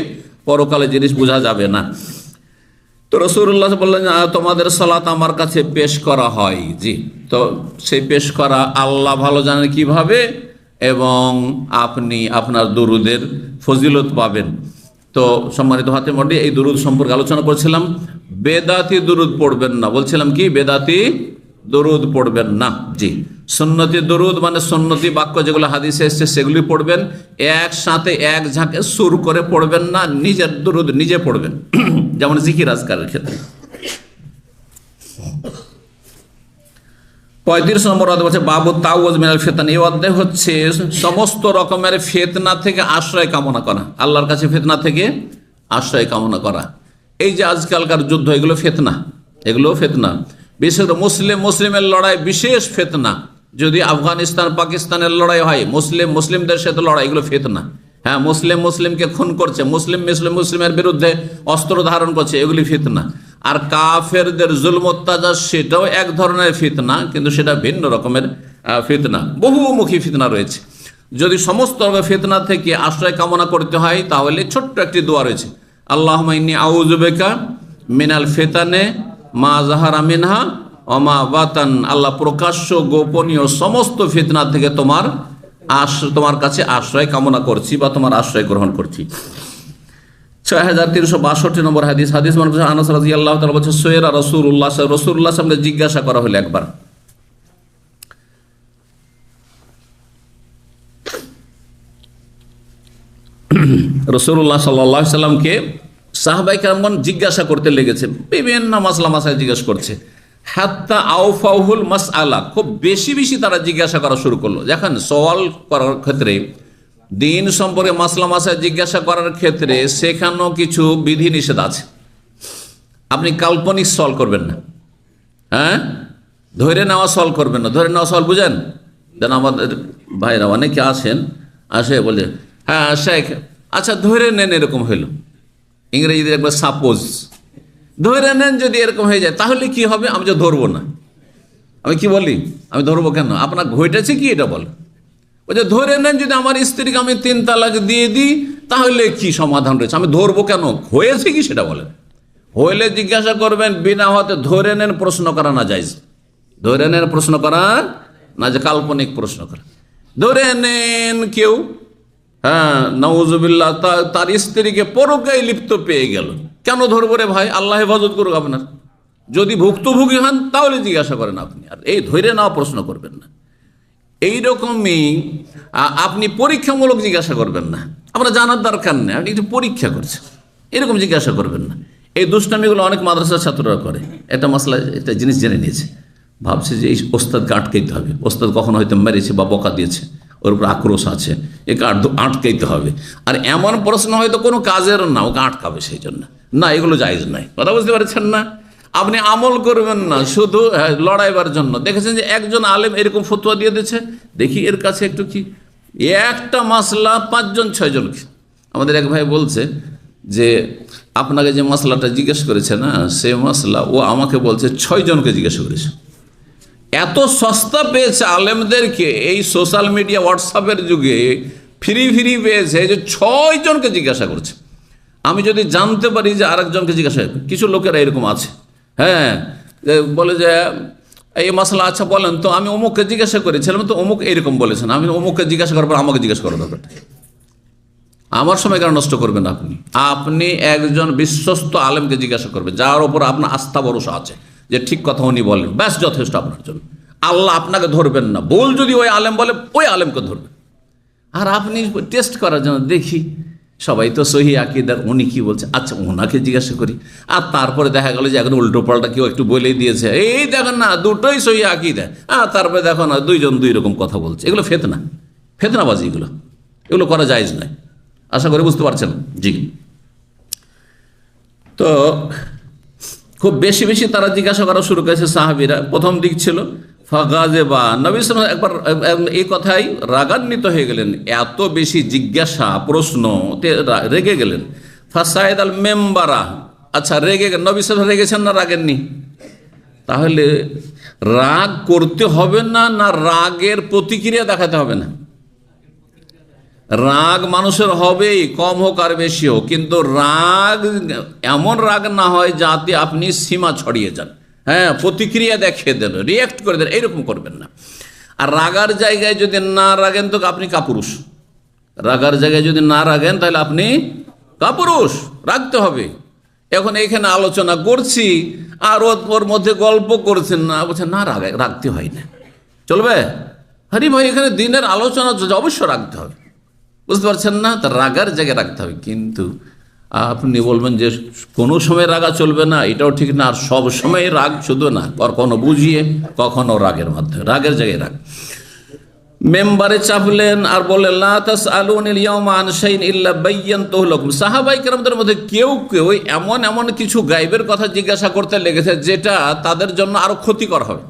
পরকালে জিনিস বোঝা যাবে না। তো রাসূলুল্লাহ বললেন, তোমাদের সালাত আমার কাছে পেশ করা হয়। জি, তো সেই পেশ করা আল্লাহ ভালো জানেন কিভাবে, এবং আপনি আপনার দুরুদের ফজিলত পাবেন। তো সম্মানিত হাতে মন্ডলী, এই দুরুদ সম্পর্কে আলোচনা করছিলাম। বেদাতি দুরুদ পড়বেন না, বলছিলাম কি? বেদাতি দরুদ পড়বেন না। জি, সুন্নতি দরুদ মানে সুন্নতি বাক্য যেগুলো হাদিসে এসেছে সেগুলি পড়বেন, একসাথে এক ঝাঁকে সুর করে পড়বেন না, নিজের দরুদ নিজে পড়বেন, যেমন জিকির আজকারের ক্ষেত্রে। 35 নম্বর অধ্যায় হচ্ছে বাবু তাওয়াজ মিনাল ফিতান। এই অধ্যায় হচ্ছে সমস্ত রকমের ফিতনা থেকে আশ্রয় কামনা করা, আল্লাহর কাছে ফিতনা থেকে আশ্রয় কামনা করা। এই যে আজকালকার যুদ্ধ, এগুলো ফিতনা, এগুলো ফিতনা। বিশেষ করে মুসলিমের লড়াই বিশেষ ফিতনা। যদি আফগানিস্তান পাকিস্তানের লড়াই হয়, মুসলিমদের সাথে লড়াই, এগুলো ফিতনা। হ্যাঁ, মুসলিমকে খুন করছে, মুসলিমের বিরুদ্ধে অস্ত্র ধারণ করছে, এগুলি ফিতনা। আর কাফেরদের জুলম অত্যাচার, সেটাও এক ধরনের ফিতনা, কিন্তু সেটা ভিন্ন রকমের ফিতনা, বহুমুখী ফিতনা রয়েছে। যদি সমস্ত ফিতনা থেকে আশ্রয় কামনা করতে হয়, তাহলে ছোট্ট একটি দোয়া রয়েছে, আল্লাহুম্মা ইন্নী আউযু বিকা মিনাল ফিতানে মা যাহারা মিনহা ওয়া মা বাতান। আল্লাহ, প্রকাশ্য গোপনীয় সমস্ত ফিতনা থেকে তোমার কাছে আশ্রয় কামনা করছি বা তোমার আশ্রয় গ্রহণ করছি। 6362 নম্বর হাদিস মানে আনাস রাদিয়াল্লাহু তাআলা বলেছেন, সুয়রা রাসূলুল্লাহ সামনে জিজ্ঞাসা করা হলো একবার, রাসূলুল্লাহ সাল্লাল্লাহু আলাইহি সাল্লামকে সাহাবায়ে কেরামগণ জিজ্ঞাসা করতে লেগেছে, বিভিন্ন মাসলা মাসাইল জিজ্ঞাসা করছে। হাত্তা আউফাউহুল মাসআলা, খুব বেশি বেশি তারা জিজ্ঞাসা করা শুরু করলো। যখন সওয়াল করার ক্ষেত্রে, দিন সম্পর্কে মাসলা মাসাইল জিজ্ঞাসা করার ক্ষেত্রে, সেখানেও কিছু বিধি নিষেধ আছে। আপনি কাল্পনিক সওয়াল করবেন না, হ্যাঁ, ধরে নেওয়া সওয়াল করবেন না। ধরে নেওয়া সওয়াল বুঝেন? যেন আমাদের ভাইরা অনেকে আসে বলে, হ্যাঁ শেখ, আচ্ছা ধরে নেন এরকম হইল, ইংরেজিতে একবার সাপোজ, ধরে নেন যদি এরকম হয়ে যায় তাহলে কি হবে? আমি যে ধরবো না, আমি কি বলি, আমি ধরবো কেন? আপনার ঘটেছে কি এটা বল। ওই যে ধরে নেন যদি আমার স্ত্রীকে আমি 3 তালাক দিয়ে দিই তাহলে কি সমাধান রয়েছে, আমি ধরবো কেন? হয়েছে কি সেটা বলেন। হইলে জিজ্ঞাসা করবেন, বিনা হতে ধরে নেন প্রশ্ন করা না যায়জ। ধরে নেন প্রশ্ন করা না, যে কাল্পনিক প্রশ্ন করা। ধরে নেন কেউ, হ্যাঁ নাউজুবিল্লাহ, তার স্ত্রীকে পরকায় লিপ্ত পেয়ে গেল, কেন ধরবো রে ভাই? আল্লাহ হেফাজত করুক আপনার। যদি ভুক্তভোগী হন তাহলে জিজ্ঞাসা করেন আপনি, আর এই ধরে নেওয়া প্রশ্ন করবেন না। এইরকমই আপনি পরীক্ষামূলক জিজ্ঞাসা করবেন না, আপনার জানার দরকার নেই, আপনি একটু পরীক্ষা করছেন, এরকম জিজ্ঞাসা করবেন না। এই দুষ্টামিগুলো অনেক মাদ্রাসার ছাত্ররা করে। একটা মাসলা, একটা জিনিস জেনে নিয়েছে, ভাবছে যে এই ওস্তাদকে আটকাইতে হবে, ওস্তাদ কখনো হয়তো মেরেছে বা বকা দিয়েছে, ওর উপর আক্রোশ আছে, একে আটকাইতে হবে। আর এমন প্রশ্ন হয়তো কোনো কাজের না, ওকে আটকাবে, সেই জন্য না, এগুলো জায়েজ নাই। কথা বুঝতে পারছেন না? আপনি আমল করবেন না শুধু লড়াইবার জন্য। দেখেছেন যে একজন আলেম এরকম ফতোয়া দিয়ে দিচ্ছে, দেখি এর কাছে একটু কি, একটা মাসলা 5-6 জনকে। আমাদের এক ভাই বলছে যে আপনাকে যে মশলাটা জিজ্ঞেস করেছে না, সে মশলা ও আমাকে বলছে 6 জনকে জিজ্ঞাসা করেছে। এত সস্তা পেয়েছে আলেমদেরকে, এই সোশ্যাল মিডিয়া হোয়াটসঅ্যাপের যুগে ফ্রি পেয়েছে যে 6 জনকে জিজ্ঞাসা করছে। আমি যদি জানতে পারি যে আরেকজনকে জিজ্ঞাসা, কিছু লোকেরা এরকম আছে, হ্যাঁ, বলে যে এই মশলা আচ্ছা বলেন তো, আমি অমুককে জিজ্ঞাসা করেছিলাম তো অমুক এরকম বলেছেন, আমি অমুককে জিজ্ঞাসা করার পর আমাকে জিজ্ঞাসা করার ব্যাপারটা। আমার সময় কেন নষ্ট করবেন আপনি একজন বিশ্বস্ত আলেমকে জিজ্ঞাসা করবেন, যার ওপর আপনার আস্থা ভরসা আছে যে ঠিক কথা উনি বলেন, ব্যাস যথেষ্ট আপনার জন্য। আল্লাহ আপনাকে ধরবেন না, ভুল যদি ওই আলেম বলে ওই আলেমকে ধরবেন। আর আপনি টেস্ট করার জন্য, দেখি সবাই তো সহি আকীদার, উনি কি বলছে, আচ্ছা ওনাকে জিজ্ঞাসা করি। আর তারপরে দেখা গেল যে এখন উল্টো পাল্টা কেউ একটু বলেই দিয়েছে, এই দেখেন না দুটোই সহি আকীদা, তারপরে দেখো না 2 জন 2 রকম কথা বলছে। এগুলো ফেতনাবাজি, এগুলো করা জায়েজ নয়। আশা করি বুঝতে পারছেন। জি, তো খুব বেশি তারা জিজ্ঞাসা করা শুরু করেছে সাহাবীরা। প্রথম দিক ছিল ফাগাজেবা, নবী সাল্লাল্লাহু আলাইহি ওয়াসাল্লাম একবার এই কথাই রাগান্বিত হয়ে গেলেন, এত বেশি জিজ্ঞাসা প্রশ্নতে রেগে গেলেন। ফাসাইদ আল মেম্বারা, আচ্ছা নবী সাল্লাল্লাহু আলাইহি ওয়াসাল্লাম রেগেছেন না রাগেননি? তাহলে রাগ করতে হবে না, না রাগের প্রতিক্রিয়া দেখাতে হবে না? রাগ মানুষের হবেই, কম হোক আর বেশি হোক, কিন্তু রাগ এমন রাগ না হয় যাতে আপনি সীমা ছড়িয়ে যান, হ্যাঁ, প্রতিক্রিয়া দেখিয়ে দেন, রিয়াক্ট করে দেন, এইরকম করবেন না। আর রাগার জায়গায় যদি না রাগেন তো আপনি কাপুরুষ। রাগার জায়গায় যদি না রাগেন তাহলে আপনি কাপুরুষ, রাখতে হবে। এখন এখানে আলোচনা করছি আর ওর মধ্যে গল্প করছেন না, বলছেন না রাখতে হয় না, চলবে? হরি ভাই, এখানে দিনের আলোচনা অবশ্য রাখতে হবে, বুঝতে পারছেন না? তার রাগার জায়গায় রাখতে হবে। কিন্তু আপনি বলবেন যে কোনো সময় রাগা চলবে না, এটাও ঠিক না। আর সব সময় রাগ শুধু না, কখনো বুঝিয়ে, কখনো রাগের মাধ্যমে, রাগের জায়গায় রাগ। মেম্বারে চাপলেন আর বললেন লা তাসআলুনিল ইয়াওমা আন শাইইন ইল্লা বায়্যানতুহু লাকুম। সাহাবায়ে কেরামদের মধ্যে কেউ কেউ এমন কিছু গায়বের কথা জিজ্ঞাসা করতে লেগেছে যেটা তাদের জন্য আরো ক্ষতিকর হবে।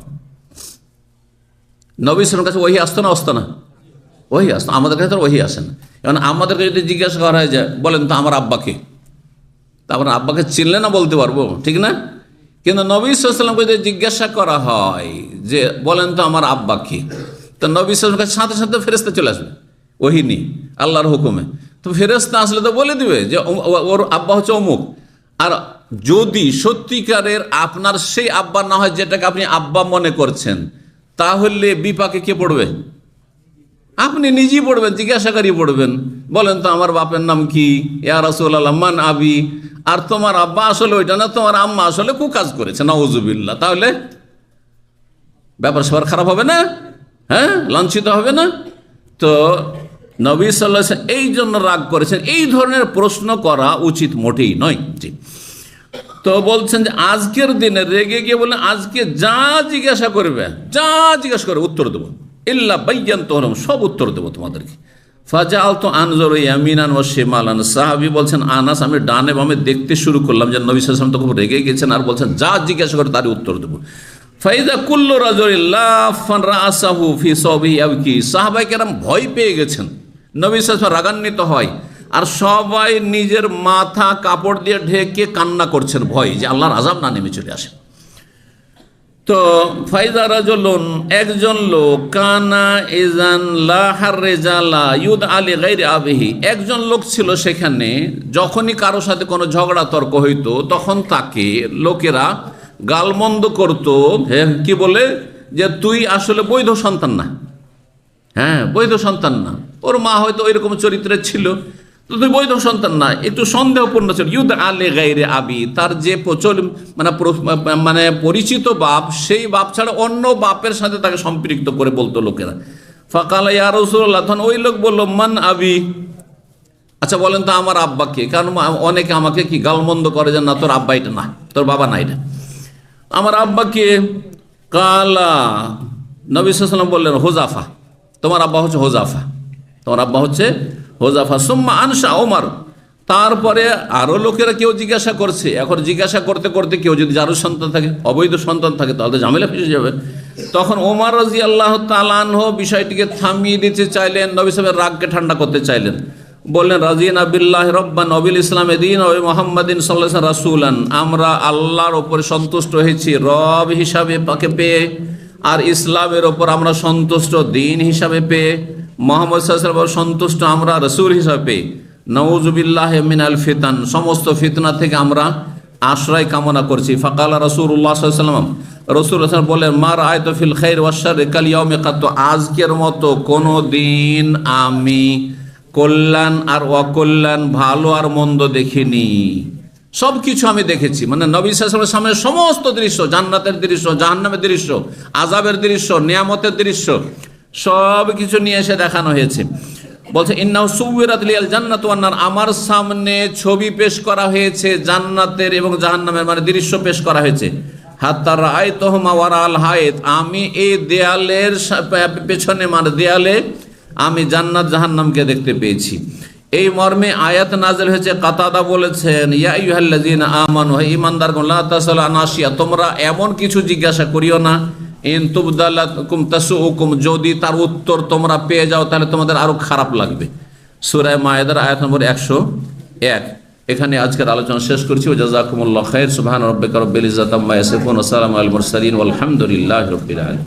নবী সাল্লাল্লাহু আলাইহি ওয়াসাল্লামের কাছে ওহী আসতো না, আসতো না? ওহী আসতো, আমাদের কাছে তো ওহী আসে না। কারণ আমাদেরকে যদি জিজ্ঞাসা করা হয় যে বলেন তো আমার আব্বাকে, তা আমরা আব্বাকে চিনলে না বলতে পারবো, ঠিক না? কিন্তু নবী সাল্লাল্লাহু আলাইহি ওয়াসাল্লামকে যদি জিজ্ঞাসা করা হয় যে বলেন তো আমার আব্বাকে, তো নবী সাল্লাল্লাহু আলাইহি ওয়াসাল্লামের সাথে সাথে ফেরেশতা চলে আসবে, ওহী নেই, আল্লাহর হুকুমে। তো ফেরেশতা আসলে তো বলে দিবে যে ওর আব্বা হচ্ছে অমুক। আর যদি সত্যিকারের আপনার সেই আব্বা না হয় যেটাকে আপনি আব্বা মনে করছেন, তাহলে বিপাকে কে পড়বে? আপনি নিজেই পড়বেন, জিজ্ঞাসাকারী পড়বেন, বলেন তো আমার বাপের নাম কি, ইয়া রাসূলুল্লাহ মান আবি। আর তোমার আব্বা আসলে ওইটা না, তোমার আম্মা আসলে কুকাজ করেছে, নাউজুবিল্লাহ। তাহলে ব্যাপার সবার খারাপ হবে না? হ্যাঁ, লাঞ্ছিত হবে না? তো নবী সাল্লাল্লাহু আলাইহি ওয়াসাল্লাম এই জন্য রাগ করেছেন। এই ধরনের প্রশ্ন করা উচিত মোটেই নয়। জি, তো বলছেন যে আজকের দিনে রেগে গিয়ে বলেন আজকে যা জিজ্ঞাসা করবে, যা জিজ্ঞাসা করবে উত্তর দেবো, ইল্লা বায়্যানতুহু লাকুম, সব উত্তর দেবো তোমাদেরকে। ফাজাআলতু আনজুরু ইয়ামিনান ওয়া শিমালান। সাহাবী বলছেন আনাস, আমি ডানে বামে দেখতে শুরু করলাম যে নবী সাল্লাল্লাহু আলাইহি ওয়াসাল্লাম তো খুব রেগে গেছেন, আর বলছেন যা জিজ্ঞাসা করে তারই উত্তর দেবো। ফাইদা কুল্লু রাজুলিন লাফান রাসাহু ফি সাওবিহি ইয়াবকি। সাহাবায়ে কেরাম ভয় পেয়ে গেছেন, নবী সাল্লাল্লাহু আলাইহি ওয়াসাল্লাম রাগান্বিত হয়, আর সবাই নিজের মাথা কাপড় দিয়ে ঢেকে কান্না করছেন, ভয় যে আল্লাহর আযাব না নেমে চলে আসে। তো ফাইদা রাজুলুন, একজন লোক, কানা ইজান লা হারজালা ইউদ আলি গায়রি আবিহি, একজন লোক ছিল সেখানে, যখনই কারোর সাথে কোনো ঝগড়া তর্ক হইতো তখন তাকে লোকেরা গালমন্দ করত, কি বলে, যে তুই আসলে বৈধ সন্তান না। হ্যাঁ, বৈধ সন্তান না, ওর মা হয়তো ওইরকম চরিত্রের ছিল, তো তুই বৈধ সন্তান না, একটু সন্দেহপূর্ণ ছিল। ইউদ আলে গায়রে আবি, তার যে মানে পরিচিত বাপ, সেই বাপ ছাড়া অন্য বাপের সাথে তাকে সম্পৃক্ত করে বলতো লোকেরা। ফাকালা ইয়া রাসূলুল্লাহ, তখন ওই লোক বলল মান আবি, আচ্ছা বলেন তো আমার আব্বাকে। কারণ অনেকে আমাকে কি গালমন্দ করে যে না তোর আব্বা এটা না, তোর বাবা না এটা, আমার আব্বাকে। কালা, নবী সাল্লাল্লাহু আলাইহি ওয়াসাল্লাম বললেন হুযাফা, তোমার আব্বা হচ্ছে হুযাফা, তোমার আব্বা হচ্ছে হুযাফা। সুম্মা আনশা ওমর, তারপরে আরো লোকেরা কেউ জিজ্ঞাসা করছে। এখন জিজ্ঞাসা করতে করতে কেউ যদি যারও সন্তান থাকে, অবৈধ সন্তান থাকে, তাহলে তো ঝামেলা ফেসে যাবে। তখন ওমর রাদিয়াল্লাহু তাআলা আনহু বিষয়টিকে থামিয়ে দিতে চাইলেন, নবী সাহেবের রাগকে ঠান্ডা করতে চাইলেন। বললেন রাজিনা বিল্লাহি রাব্বান ওয়া বিল ইসলামি দীন ওয়া মুহাম্মাদিন সাল্লাল্লাহু আলাইহি ওয়াসাল্লাম রাসূলান, আমরা আল্লাহর উপরে সন্তুষ্ট হয়েছি রব হিসাবে পাকে পেয়ে, আর ইসলামের ওপর আমরা সন্তুষ্ট দিন হিসাবে পেয়ে, মুহাম্মদ সাল্লাল্লাহু আলাইহি ওয়াসাল্লাম সন্তুষ্ট আমরা রাসূল হিসাবে পেয়ে। নাউযুবিল্লাহি মিনাল ফিতান, সমস্ত ফিতনা থেকে আমরা আশ্রয় কামনা করছি। ফাকালা রাসূলুল্লাহ সাল্লাল্লাহু আলাইহি ওয়াসাল্লাম, রাসূল বলেন মা রাআইতু ফিল খাইর ওয়াশ শাররি কাল ইয়াউমি কাত, আজকের মতো কোনো দিন আমি কল্যাণ আর অকল্যাণ, ভালো আর মন্দ দেখিনি, সব কিছু আমি দেখেছি। মানে নবী সাল্লাল্লাহু আলাইহি ওয়াসাল্লামের সামনে সমস্ত দৃশ্য, জান্নাতের দৃশ্য, জাহান্নামের দৃশ্য, আযাবের দৃশ্য, নিয়ামতের দৃশ্য, সব কিছু নিয়ে এসে দেখানো হয়েছে। বলছে ইন্নাহু সুবিরাত লিয়াল জান্নাতু ওয়ান নার, আমার সামনে ছবি পেশ করা হয়েছে জান্নাতের এবং জাহান্নামের, মানে দৃশ্য পেশ করা হয়েছে। হাত্তা রাআইতুহুমা ওয়ারাল হায়েত, আমি এই দেয়ালের পেছনে, মানে দেয়ালে আমি জান্নাত জাহান্নামকে দেখতে পেয়েছি। এই মর্মে আয়াত নাযিল হয়েছে। কাতাদা বলেছেন ইয়া আইয়ুহাল্লাযীনা আমানু, হে ঈমানদারগণ, লা তাসআলু আন আশিয়া, তোমরা এমন কিছু জিজ্ঞাসা করিও না, ইন তুবদালাকুম তাসুউকুম, যদি তার উত্তর তোমরা পেয়ে যাও তাহলে তোমাদের আরো খারাপ লাগবে। সূরা মায়েদার আয়াত নম্বর 101। এখানে আজকের আলোচনা শেষ করছি। জাযাকুমুল্লাহু খাইর। সুবহান রাব্বিকা রাব্বিল ইজ্জাতি আম্মা ইয়াসিফুন ওয়া সালামুন আলাল মুরসালিন ওয়াল হামদুলিল্লাহি রাব্বিল আলামিন।